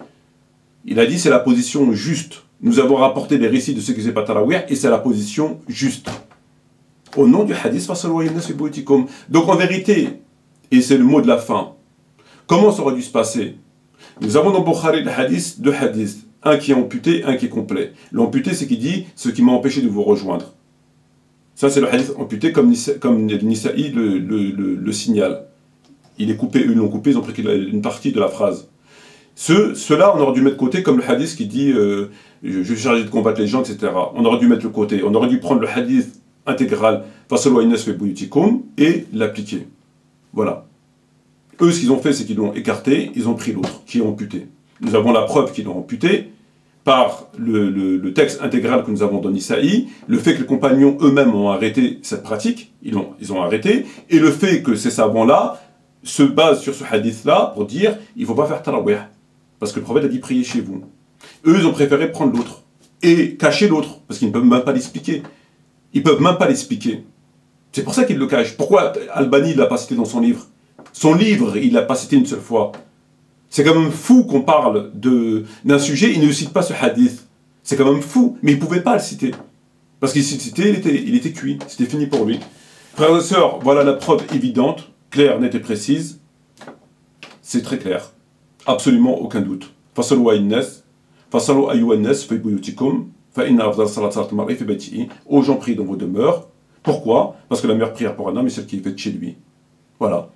il a dit c'est la position juste. Nous avons rapporté les récits de ceux qui faisaient pas tarawih et c'est la position juste. Au nom du hadith, donc en vérité, et c'est le mot de la fin, comment ça aurait dû se passer? Nous avons dans Bukhari le hadith, deux hadiths, un qui est amputé, un qui est complet. L'amputé, c'est qui dit ce qui m'a empêché de vous rejoindre. Ça, c'est le hadith amputé comme Nisaï le signale. Il est coupé, eux l'ont coupé, ils ont pris une partie de la phrase. Ceux-là, on aurait dû mettre de côté comme le hadith qui dit je suis chargé de combattre les gens, etc. On aurait dû mettre de côté. On aurait dû prendre le hadith intégral et l'appliquer. Voilà. Eux, ce qu'ils ont fait, c'est qu'ils l'ont écarté, ils ont pris l'autre, qui est amputé. Nous avons la preuve qu'ils l'ont amputé par le texte intégral que nous avons dans Nisaï, le fait que les compagnons eux-mêmes ont arrêté cette pratique, ils ont arrêté, et le fait que ces savants-là se basent sur ce hadith-là pour dire il ne faut pas faire tarawih, parce que le prophète a dit priez chez vous. Eux, ils ont préféré prendre l'autre, et cacher l'autre, parce qu'ils ne peuvent même pas l'expliquer. Ils ne peuvent même pas l'expliquer. C'est pour ça qu'ils le cachent. Pourquoi Albani ne l'a pas cité dans son livre? Son livre, il ne l'a pas cité une seule fois. C'est quand même fou qu'on parle d'un sujet, il ne cite pas ce hadith. C'est quand même fou, mais il ne pouvait pas le citer. Parce qu'il s'il citait, il était cuit, c'était fini pour lui. Frères et sœurs, voilà la preuve évidente, claire, nette et précise. C'est très clair. Absolument aucun doute. Fasalu ayyuhannas fi buyutikum. Aux gens prient dans vos demeures. Pourquoi? Parce que la meilleure prière pour un homme est celle qui est faite chez lui. Voilà.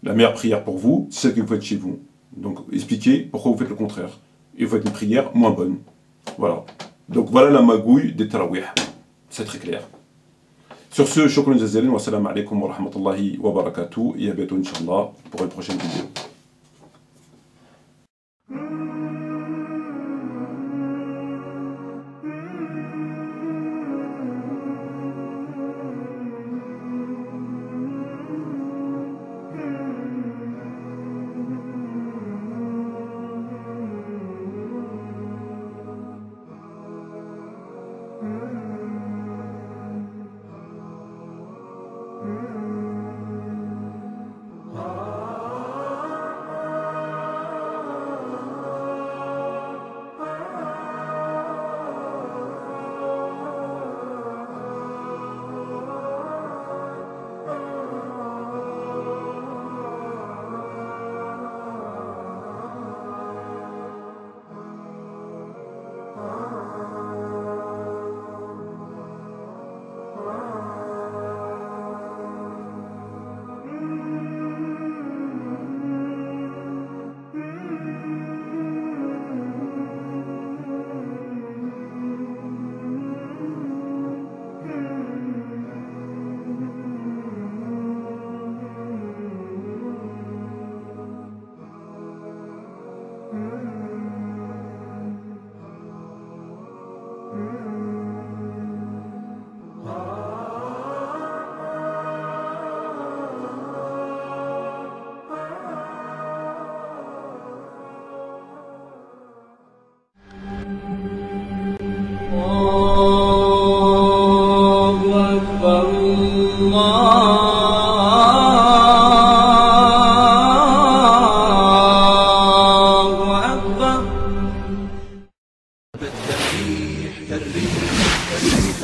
La meilleure prière pour vous, c'est celle que vous faites chez vous. Donc expliquez pourquoi vous faites le contraire. Et vous faites une prière moins bonne. Voilà. Donc voilà la magouille des tarawih. C'est très clair. Sur ce, shukran jazilan wa salam alaikum wa rahmatullahi wa barakatuh. Et à bientôt, Inch'Allah, pour une prochaine vidéo.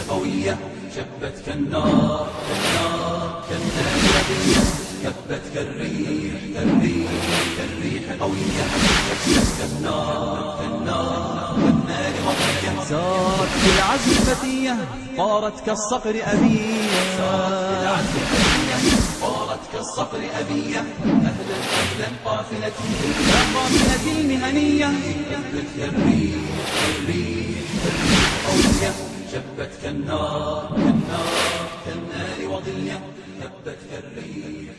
قوية شبت كالنار كالنار وضية شبت كالريح قوية شبت كالنار كالنار وضية سارت بالعزم فتية طارت كالصقر أبية طارت كالصقر أبية أهلا قافلتي المهنية شبت كالريح قوية شبت كالنار وضية شبت كالريح